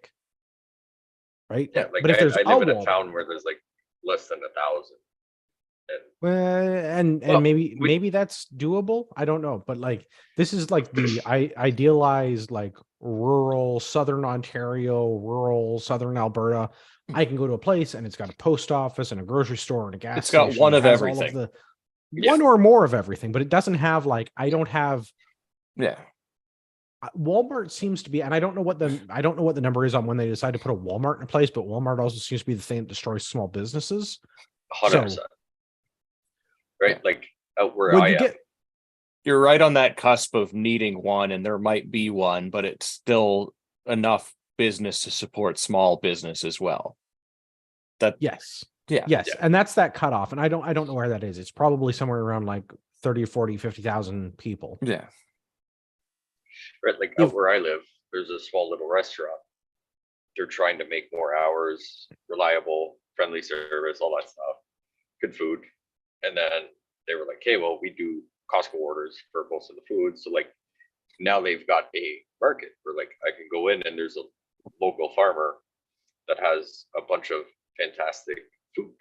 Right? Yeah, like but if there's I live in a town where there's like less than 1,000. Maybe that's doable. I don't know, but like this is like the idealized like rural southern Ontario, rural southern Alberta. I can go to a place and it's got a post office and a grocery store and a gas station. It's got one of everything. One or more of everything, but it doesn't have like I don't have. Yeah. Walmart seems to be, and I don't know what the number is on when they decide to put a Walmart in a place, but Walmart also seems to be the thing that destroys small businesses. 100%. Right, like out where I am. You're right on that cusp of needing one, and there might be one, but it's still enough business to support small business as well. Yes, and that's that cutoff, and I don't know where that is. It's probably somewhere around like 30, 40, 50,000 people. Yeah. Right, like out where I live, there's a small little restaurant. They're trying to make more hours, reliable, friendly service, all that stuff, good food. And then they were like, hey, well, we do Costco orders for most of the food. So like now they've got a market where like I can go in and there's a local farmer that has a bunch of fantastic food.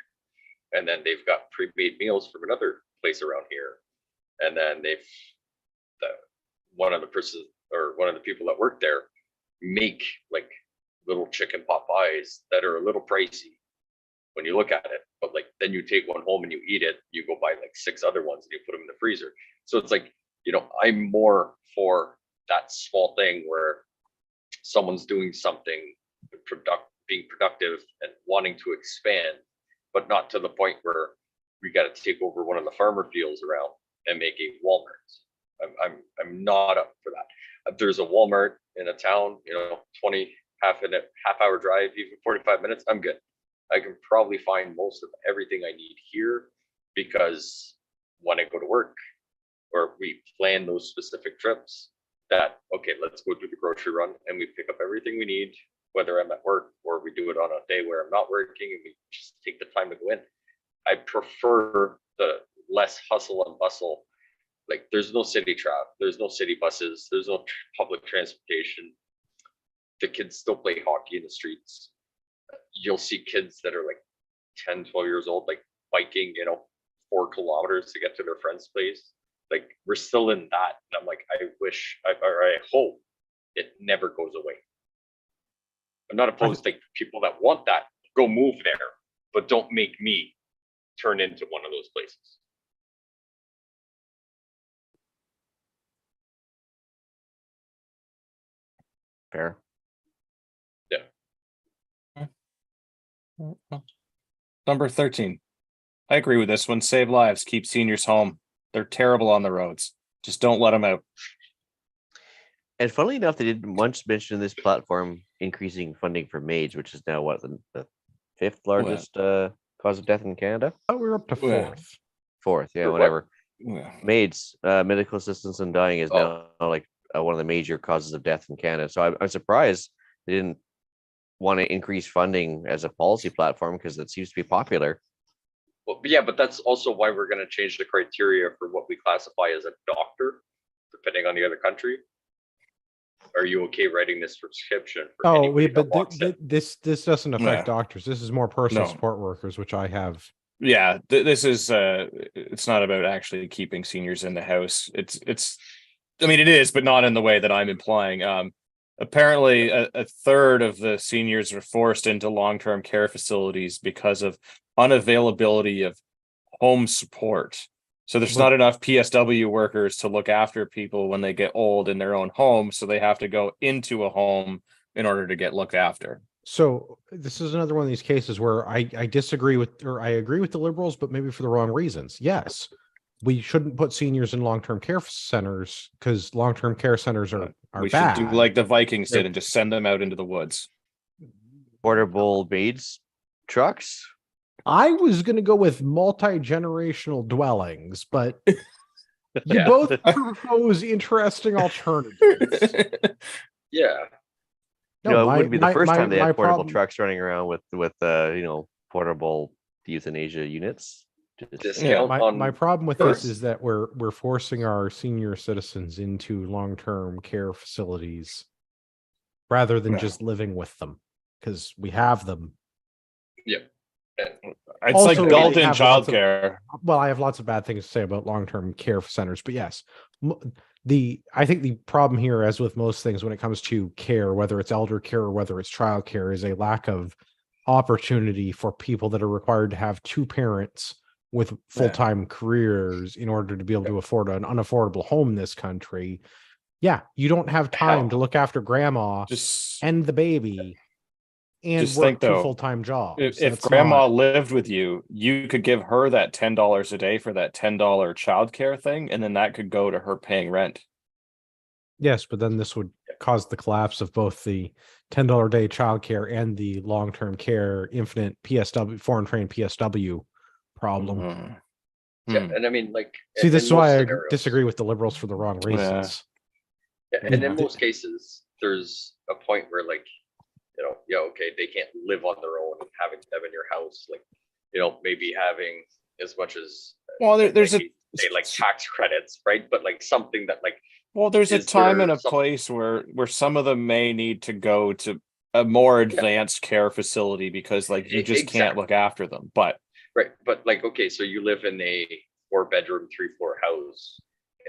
And then they've got pre-made meals from another place around here. And then one of the people that work there make like little chicken pot pies that are a little pricey when you look at it, but like then you take one home and you eat it, you go buy like 6 other ones and you put them in the freezer. So it's like, I'm more for that small thing where someone's doing something being productive and wanting to expand, but not to the point where we got to take over one of the farmer fields around and make a Walmart. I'm not up for that. If there's a Walmart in a town, 20 half hour drive, even 45 minutes, I'm good. I can probably find most of everything I need here because when I go to work or we plan those specific trips that, okay, let's go do the grocery run and we pick up everything we need, whether I'm at work or we do it on a day where I'm not working and we just take the time to go in. I prefer the less hustle and bustle. Like there's no city traffic, there's no city buses, there's no public transportation. The kids still play hockey in the streets. You'll see kids that are like 10, 12 years old, like biking, 4 kilometers to get to their friend's place. Like we're still in that. And I'm like, I hope it never goes away. I'm not opposed to people that want that. Go move there, but don't make me turn into one of those places. Fair. Number 13. I agree with this one. Save lives, keep seniors home. They're terrible on the roads. Just don't let them out. And funnily enough, they didn't once mention this platform increasing funding for maids, which is now what, the fifth largest cause of death in Canada? Oh, we're up to fourth. Fourth, yeah, For whatever. Yeah. Maids, medical assistance in dying is now like one of the major causes of death in Canada. So I'm surprised they didn't want to increase funding as a policy platform because it seems to be popular. Well, yeah, but that's also why we're going to change the criteria for what we classify as a doctor, depending on the other country. Are you okay writing this prescription? For anybody that walks in? This doesn't affect doctors. This is more personal support workers, which I have. Yeah, this is it's not about actually keeping seniors in the house. It's I mean, it is, but not in the way that I'm implying. Apparently a third of the seniors are forced into long-term care facilities because of unavailability of home support. So there's not enough PSW workers to look after people when they get old in their own home. So they have to go into a home in order to get looked after. So this is another one of these cases where I disagree with, or I agree with the Liberals, but maybe for the wrong reasons. Yes, we shouldn't put seniors in long-term care centers because long-term care centers are we bad. should do like the Vikings did and just send them out into the woods. Portable maids trucks. I was going to go with multi-generational dwellings, but you both propose interesting alternatives. Yeah. No, it wouldn't be the first time they had portable trucks running around with portable euthanasia units. My problem with this is that we're forcing our senior citizens into long-term care facilities rather than just living with them because we have them. Yeah. It's also, like built-in childcare. Well, I have lots of bad things to say about long-term care centers, but yes, I think the problem here, as with most things when it comes to care, whether it's elder care or whether it's child care, is a lack of opportunity for people that are required to have two parents with full-time careers in order to be able to afford an unaffordable home in this country. Yeah, you don't have time to look after grandma and the baby and work two full-time jobs. If grandma lived with you, you could give her that $10 a day for that $10 childcare thing, and then that could go to her paying rent. Yes, but then this would cause the collapse of both the $10 a day childcare and the long-term care infinite PSW, foreign trained PSW problem. Yeah, and I mean, like, see, this is why I disagree with the Liberals for the wrong reasons. Yeah, and in most cases, there's a point where, like, okay, they can't live on their own and having them in your house, like, maybe having as much as there's like tax credits, right? But like something that like there's a time and a place where some of them may need to go to a more advanced care facility because like you just can't look after them. But but like, okay, so you live in a 4-bedroom, 3-floor house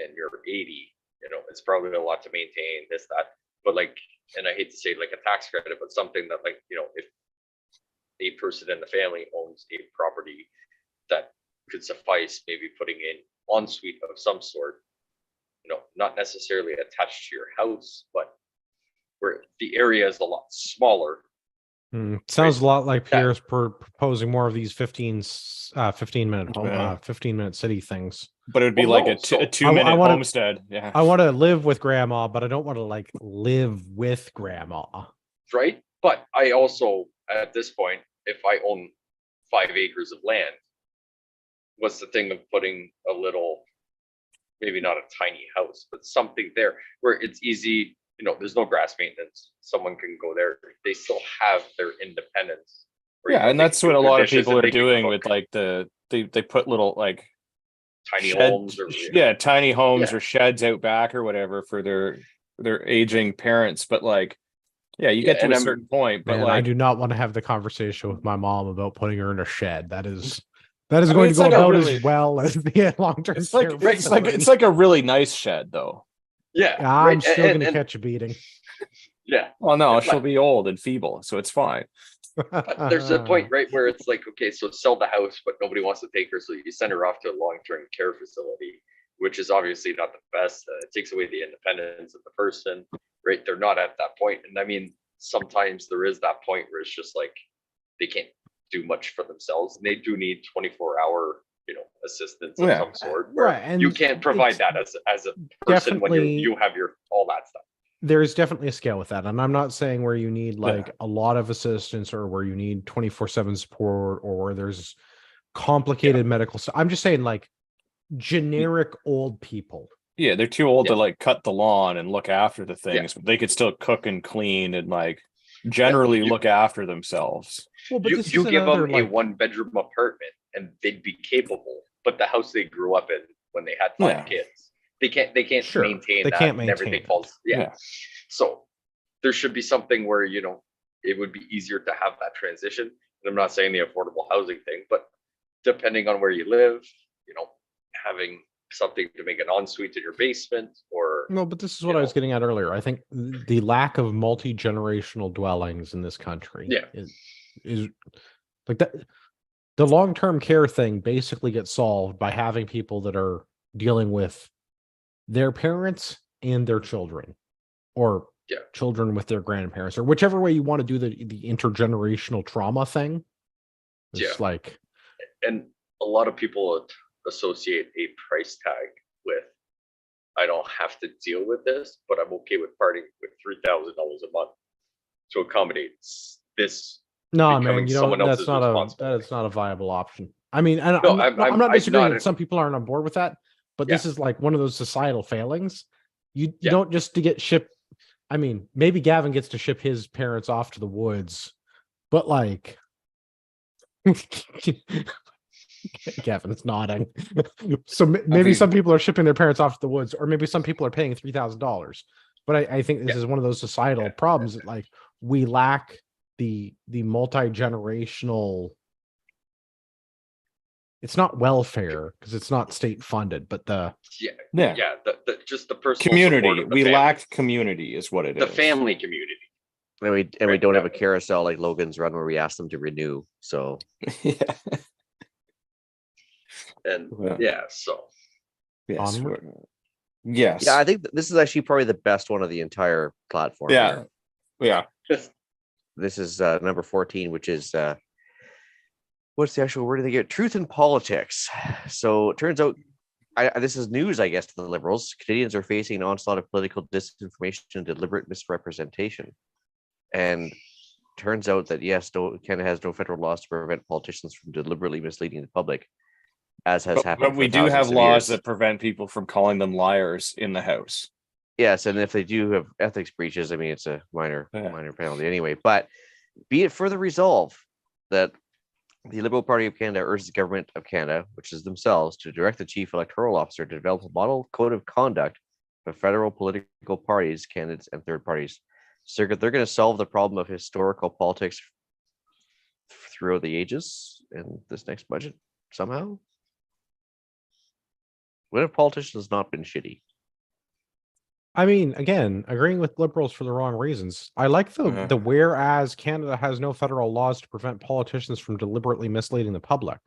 and you're 80, it's probably a lot to maintain this, that, but like, and I hate to say like a tax credit, but something that like, if a person in the family owns a property that could suffice, maybe putting in ensuite of some sort, not necessarily attached to your house, but where the area is a lot smaller. Sounds a lot like Pierre's proposing more of these 15-minute city things. But it would be a 2-minute homestead. Yeah, I want to live with grandma, but I don't want to like live with grandma. Right. But I also, at this point, if I own 5 acres of land, what's the thing of putting a little, maybe not a tiny house, but something there where it's easy, there's no grass maintenance. Someone can go there. They still have their independence. Yeah, and that's what a lot of people are doing with like they put little like tiny homes or tiny homes or sheds out back or whatever for their aging parents. But like, you get to a certain point. But like, I do not want to have the conversation with my mom about putting her in a shed. That is going to go about as well as the long-term. It's like a really nice shed though. Yeah, I'm still going to catch a beating. Yeah. Well, no, But- she'll be old and feeble, so it's fine. But there's a point, right, where it's like, okay, so sell the house, but nobody wants to take her, so you send her off to a long-term care facility, which is obviously not the best. It takes away the independence of the person, right? They're not at that point. And I mean, sometimes there is that point where it's just like they can't do much for themselves, and they do need 24-hour, assistance of Yeah. some sort. Where Right, and you can't provide it's that as a person when definitely- you have your all that stuff. There's definitely a scale with that. And I'm not saying where you need like Yeah. a lot of assistance or where you need 24/7 support or where there's complicated medical stuff. I'm just saying like generic old people. Yeah, they're too old to Yeah. like cut the lawn and look after the things, but they could still cook and clean and like generally look after themselves. Well, but You this you is give another, them a like, 1-bedroom apartment and they'd be capable, but the house they grew up in when they had 5 Yeah. kids, they can't Sure, maintain they that, can't and maintain everything it. falls. Yeah. Yeah. So there should be something where it would be easier to have that transition. And I'm not saying the affordable housing thing, but depending on where you live, having something to make an ensuite in your basement or No, but this is what I was getting at earlier. I think the lack of multi-generational dwellings in this country Yeah. is like that. The long-term care thing basically gets solved by having people that are dealing with their parents and their children, or Yeah. children with their grandparents, or whichever way you want to do the intergenerational trauma thing. It's Yeah. like, and a lot of people associate a price tag with, I don't have to deal with this, but I'm okay with parting with $3,000 a month to accommodate this. no, becoming man, someone that's else's not responsibility. that's not a viable option. I mean, and No, I'm not disagreeing not- that some people aren't on board with that, but this is like one of those societal failings. You Yeah. don't just to get shipped. I mean, maybe Gavin gets to ship his parents off to the woods, but like Gavin's nodding. So maybe some people are shipping their parents off to the woods, or maybe some people are paying $3,000. But I think this is one of those societal problems that like we lack the multi-generational. It's not welfare because it's not state funded, but the just the personal Community. support of the We family. lacked community is what it is. The family community. And we Right, don't have yeah. a carousel like Logan's Run where we ask them to renew. So Yeah. And so Yes. Onward. Yes. yeah, I think this is actually probably the best one of the entire platform. Yeah. here. Yeah. This is number 14, which is what's the actual word they get? Truth in politics. So it turns out this is news, I guess, to the Liberals. Canadians are facing an onslaught of political disinformation and deliberate misrepresentation. And turns out that yes, Canada has no federal laws to prevent politicians from deliberately misleading the public, as has happened. But we for do have thousands of laws years. that prevent people from calling them liars in the House. Yes, and if they do have ethics breaches, I mean, it's a minor penalty anyway. But be it further resolved that the Liberal Party of Canada urges the Government of Canada, which is themselves, to direct the Chief Electoral Officer to develop a model code of conduct for federal political parties, candidates, and third parties. So they're going to solve the problem of historical politics throughout the ages in this next budget somehow. When have politicians not been shitty? I mean, again, agreeing with liberals for the wrong reasons. I like the whereas Canada has no federal laws to prevent politicians from deliberately misleading the public.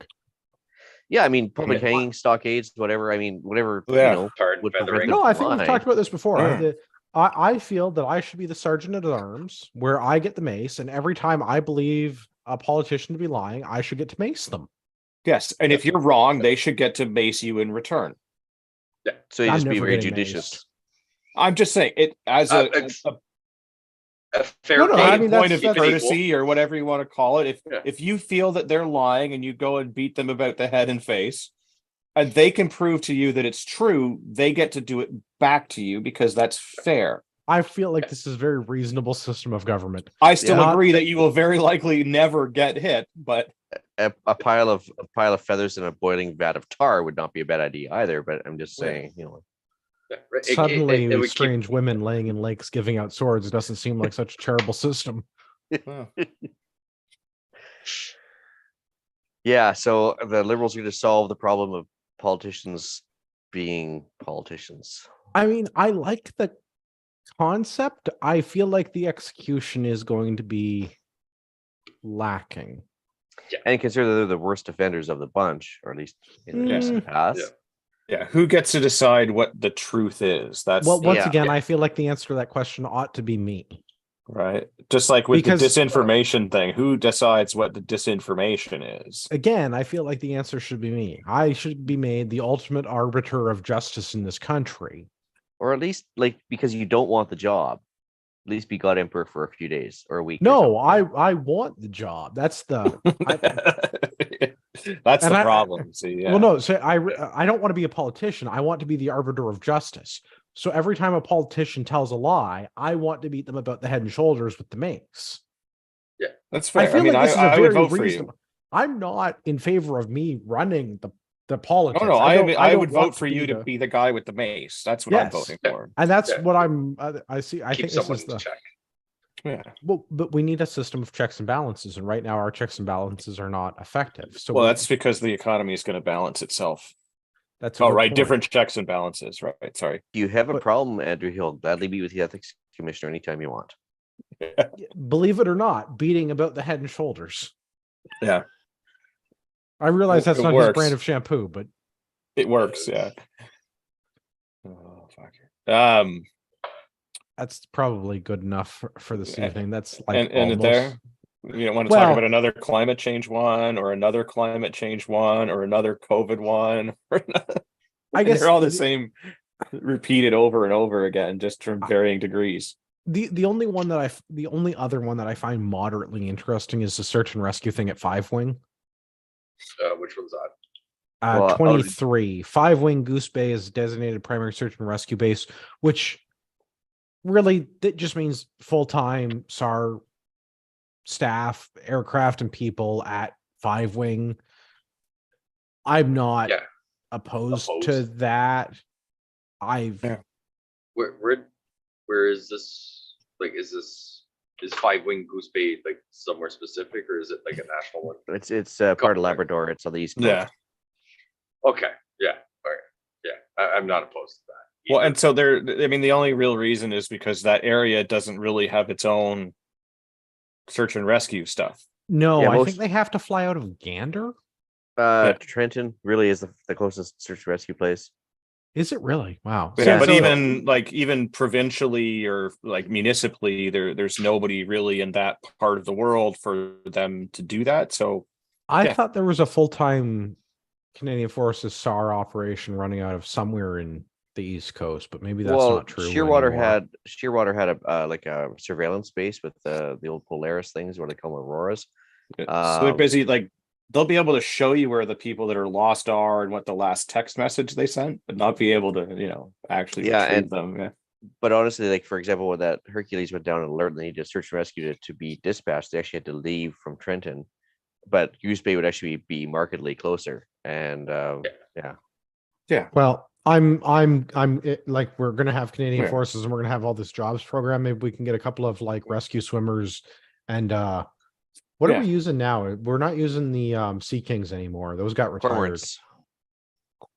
Yeah, I mean, public hanging, stockades, whatever. I mean, whatever, Tarred and would feathering. prevent No, them I from think we've lying. talked about this before. Yeah. I feel that I should be the sergeant at arms where I get the mace, and every time I believe a politician to be lying, I should get to mace them. Yes. And if you're wrong, they should get to mace you in return. So you I'm just be never very getting judicious. maced. I'm just saying it as a a fair No, I mean, point that's of equal. courtesy or whatever you want to call it. Yeah. If you feel that they're lying and you go and beat them about the head and face, and they can prove to you that it's true, they get to do it back to you because that's fair. I feel like this is a very reasonable system of government. I still Yeah. agree that you will very likely never get hit, but A pile of feathers in a boiling vat of tar would not be a bad idea either. But I'm just saying, Suddenly, would strange women laying in lakes giving out swords doesn't seem like such a terrible system. yeah. So the Liberals are going to solve the problem of politicians being politicians. I mean, I like the concept. I feel like the execution is going to be lacking. And consider they're the worst offenders of the bunch, or at least in the recent past. Yeah, who gets to decide what the truth is? That's Well, once again, I feel like the answer to that question ought to be me. right. Just like with Because, the disinformation thing, who decides what the disinformation is? Again, I feel like the answer should be me. I should be made the ultimate arbiter of justice in this country. Or at least, like, because you don't want the job, at least be God Emperor for a few days or a week. No, I want the job. That's the that's the problem. See, well, no, so I don't want to be a politician. I want to be the arbiter of justice. So every time a politician tells a lie, I want to beat them about the head and shoulders with the mace. Yeah, that's fair. I feel like this is a I very would vote reasonable. for you. I'm not in favor of me running the politics. No, I would vote for to you to be the guy with the mace. That's what I'm voting for. And that's what I'm. I see. I keep think this someone is to check. Yeah. Well, but we need a system of checks and balances, and right now our checks and balances are not effective. So well, that's because the economy is going to balance itself. That's right. Different checks and balances. Right. Sorry. If you have a problem, Andrew, he'll gladly meet with the ethics commissioner anytime you want. Believe it or not, beating about the head and shoulders. Yeah. I realize that's not his brand of shampoo, but it works. Yeah. Oh, fuck. That's probably good enough for this evening. That's like and there. You don't want to talk about another climate change one, or another climate change one, or another COVID one. I guess they're all the same, repeated over and over again, just from varying degrees. The only other one that I find moderately interesting is the search and rescue thing at 5-Wing. Which one's that? 23. 5-Wing Goose Bay is designated primary search and rescue base, which really that just means full-time SAR staff, aircraft, and people at 5-Wing. I'm not opposed to that. Where is this? Like, is 5-Wing Goose Bay like somewhere specific, or is it like a national one? It's part of Labrador. It's on the east coast. Yeah. Okay. Yeah. All right. Yeah. I'm not opposed to that. Well, and so the only real reason is because that area doesn't really have its own search and rescue stuff. No, I think they have to fly out of Gander. Trenton really is the closest search and rescue place. Is it really? Wow. Yeah, but even provincially or like municipally, there's nobody really in that part of the world for them to do that. So I thought there was a full-time Canadian Forces SAR operation running out of somewhere in the East Coast, but maybe that's not true. Shearwater had a surveillance base with the old Polaris things, where they call them Auroras. So they're busy, like they'll be able to show you where the people that are lost are and what the last text message they sent, but not be able to, actually retrieve them. Yeah. But honestly, like for example, when that Hercules went down and alert, and they needed search and rescue to be dispatched, they actually had to leave from Trenton. But Goose Bay would actually be markedly closer. And yeah. Well, I'm like, we're gonna have Canadian Forces, and we're gonna have all this jobs program. Maybe we can get a couple of like rescue swimmers. And what are we using now? We're not using the Sea Kings anymore. Those got retired.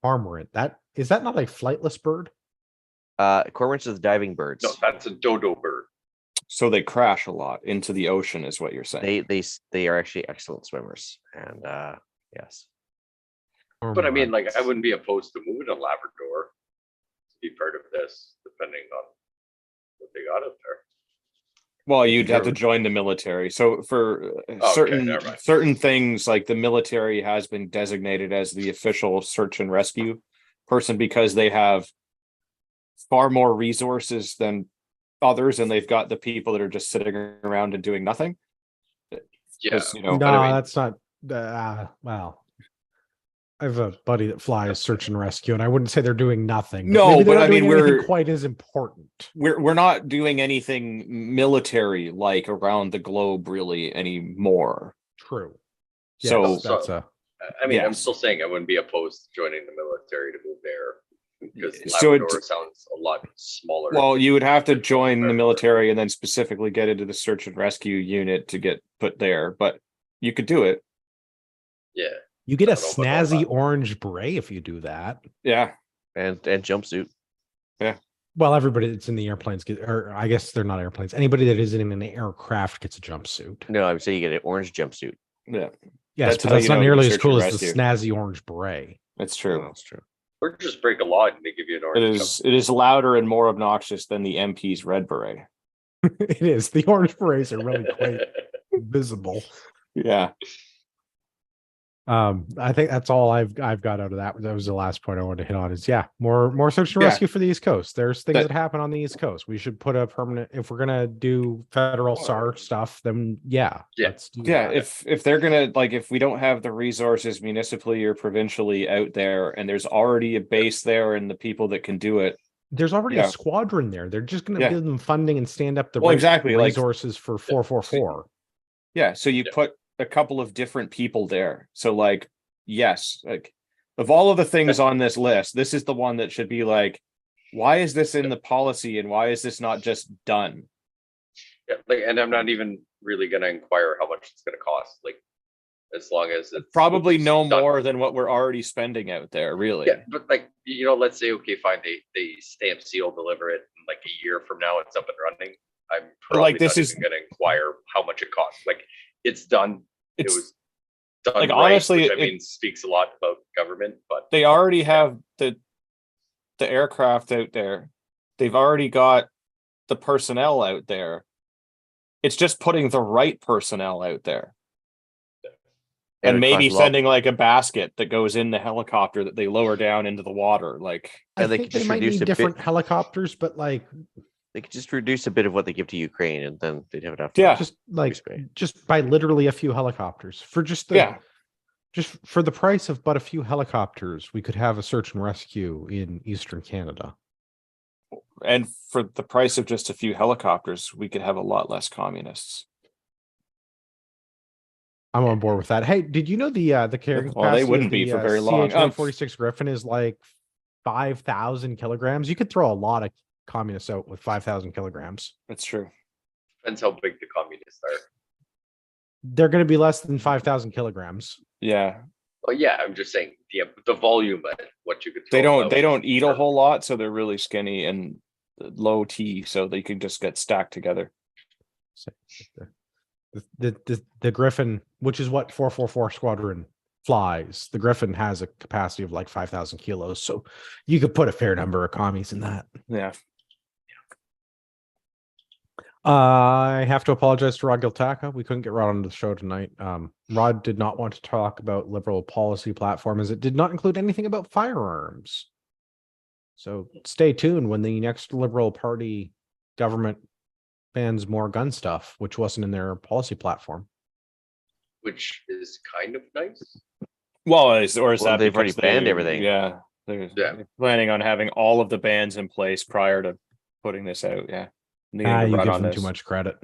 Cormorant. Is that not a flightless bird? Cormorants are the diving birds. No, that's a dodo bird. So they crash a lot into the ocean, is what you're saying. They are actually excellent swimmers, and yes. But I mean, like, I wouldn't be opposed to moving to Labrador to be part of this, depending on what they got up there. Well, you'd have to join the military. So for certain things, like the military has been designated as the official search and rescue person because they have far more resources than others, and they've got the people that are just sitting around and doing nothing. Yeah, that's not. Well, I have a buddy that flies search and rescue, and I wouldn't say they're doing nothing. No, but I mean, we're quite as important. We're not doing anything military like around the globe really anymore. True. So I'm still saying I wouldn't be opposed to joining the military to move there, because Labrador sounds a lot smaller. Well, you would have to join the military and then specifically get into the search and rescue unit to get put there, but you could do it. Yeah. You get a snazzy orange beret if you do that. Yeah. And jumpsuit. Yeah. Well, everybody that's in the airplanes or I guess they're not airplanes. Anybody that isn't in an aircraft gets a jumpsuit. No, I would say you get an orange jumpsuit. Yeah. Yes, That's but how that's you not know to be nearly as search cool and as the rescue. snazzy orange beret. It's true. That's true. Or just break a law and they give you an orange. It is louder and more obnoxious than the MP's red beret. It is. The orange berets are really quite visible. Yeah. I think that's all I've got out of that. That was the last point I wanted to hit on. Is more search and rescue for the East Coast. There's things that happen on the East Coast. We should put a permanent. If we're gonna do federal SAR stuff, then let's do that. If they're gonna if we don't have the resources municipally or provincially out there, and there's already a base there and the people that can do it. There's already a squadron there. They're just going to give them funding and stand up the resources for 444. Yeah, so you put a couple of different people there. So yes, of all of the things on this list, this is the one that should be why is this in the policy and why is this not just done? Yeah, and I'm not even really going to inquire how much it's going to cost. As long as it's probably no more than what we're already spending out there, really. Yeah, but let's say, okay, fine, they stamp, seal, deliver it, and a year from now it's up and running. I'm probably not even going to inquire how much it costs. It's done. It was done. Right, honestly, which speaks a lot about government. But they already have the aircraft out there. They've already got the personnel out there. It's just putting the right personnel out there. And maybe sending a basket that goes in the helicopter that they lower down into the water. I think they might need different helicopters, but they could just reduce a bit of what they give to Ukraine, and then they'd have enough. Yeah, just by literally a few helicopters for just for the price of but a few helicopters, we could have a search and rescue in Eastern Canada. And for the price of just a few helicopters, we could have a lot less communists. I'm on board with that. Hey, did you know the carrying capacity? Well, they wouldn't be for very long. CH-146 Griffin is 5,000 kilograms. You could throw a lot of communists out with 5,000 kilograms. That's true. Depends how big the communists are. They're going to be less than 5,000 kilograms. Yeah. Well, yeah, I'm just saying the volume of what you could. They don't eat a whole lot, so they're really skinny and low T, so they can just get stacked together. The Griffin, which is what 444 Squadron flies, the Griffin has a capacity of 5,000 kilos, so you could put a fair number of commies in that. Yeah. I have to apologize to Rod Giltaca. We couldn't get Rod on the show tonight. Rod did not want to talk about Liberal policy platform as it did not include anything about firearms. So stay tuned when the next Liberal Party government bans more gun stuff, which wasn't in their policy platform. Which is kind of nice. Well, that they've already banned everything? Yeah, they're planning on having all of the bans in place prior to putting this out. Yeah. You give them too much credit.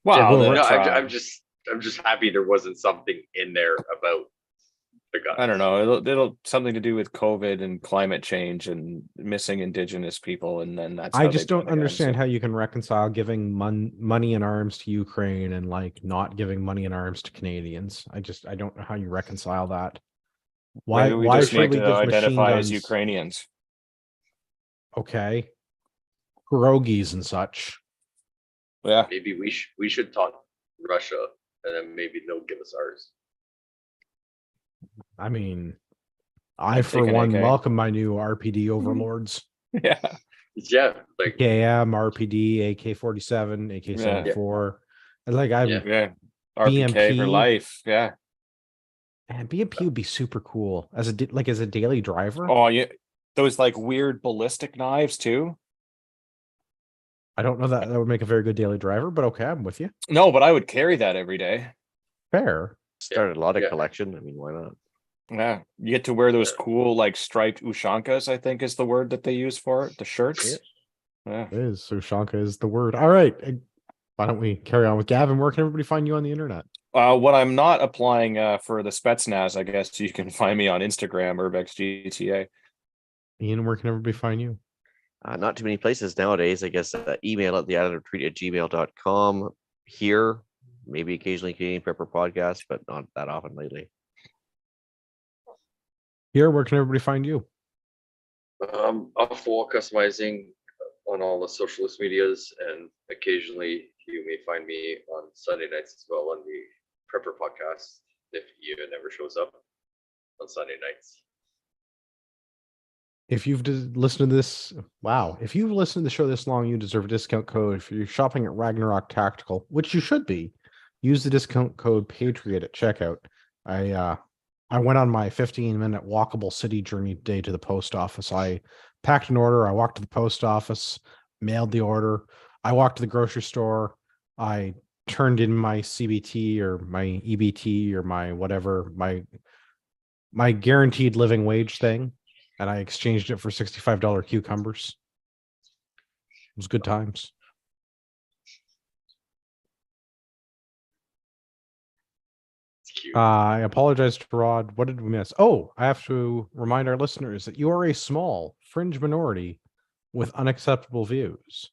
Well, I'm just happy there wasn't something in there about the guns. I don't know. It'll something to do with COVID and climate change and missing Indigenous people, and then that's. I just don't understand how you can reconcile giving money and arms to Ukraine and not giving money and arms to Canadians. I don't know how you reconcile that. Why should we give identify guns? As Ukrainians? Okay. Pierogies and such. Yeah. Maybe we should talk Russia, and then maybe they'll give us ours. I mean, I for one welcome my new RPD overlords. Yeah. Yeah. KM, RPD, AK-47, AK-74. Yeah. RPK BMP for life. Yeah. And BMP would be super cool as a daily driver. Oh yeah, those weird ballistic knives too. I don't know that would make a very good daily driver, but okay, I'm with you. No, but I would carry that every day. Fair. Started a lot of collection. I mean, why not? Yeah, you get to wear those cool striped ushankas, I think is the word that they use for it. The shirts. Yeah. It is. Ushanka is the word. All right. Why don't we carry on with Gavin? Where can everybody find you on the internet? When I'm not applying for the Spetsnaz, I guess you can find me on Instagram, UrbexGTA. Ian, where can everybody find you? Not too many places nowadays. I guess email at theislandoftreat@gmail.com. Here, maybe occasionally Canadian Prepper podcast, but not that often lately. Here, where can everybody find you? Off the wall customizing, on all the socialist medias, and occasionally you may find me on Sunday nights as well on the Prepper podcast if Ian never shows up on Sunday nights. If you've listened to this, wow. If you've listened to the show this long, you deserve a discount code. If you're shopping at Ragnarok Tactical, which you should be, use the discount code Patriot at checkout. I went on my 15-minute walkable city journey today to the post office. I packed an order. I walked to the post office, mailed the order. I walked to the grocery store. I turned in my CBT or my EBT or my whatever, my guaranteed living wage thing, and I exchanged it for $65 cucumbers. It was good times. I apologize to Rod. What did we miss? Oh, I have to remind our listeners that you are a small fringe minority with unacceptable views.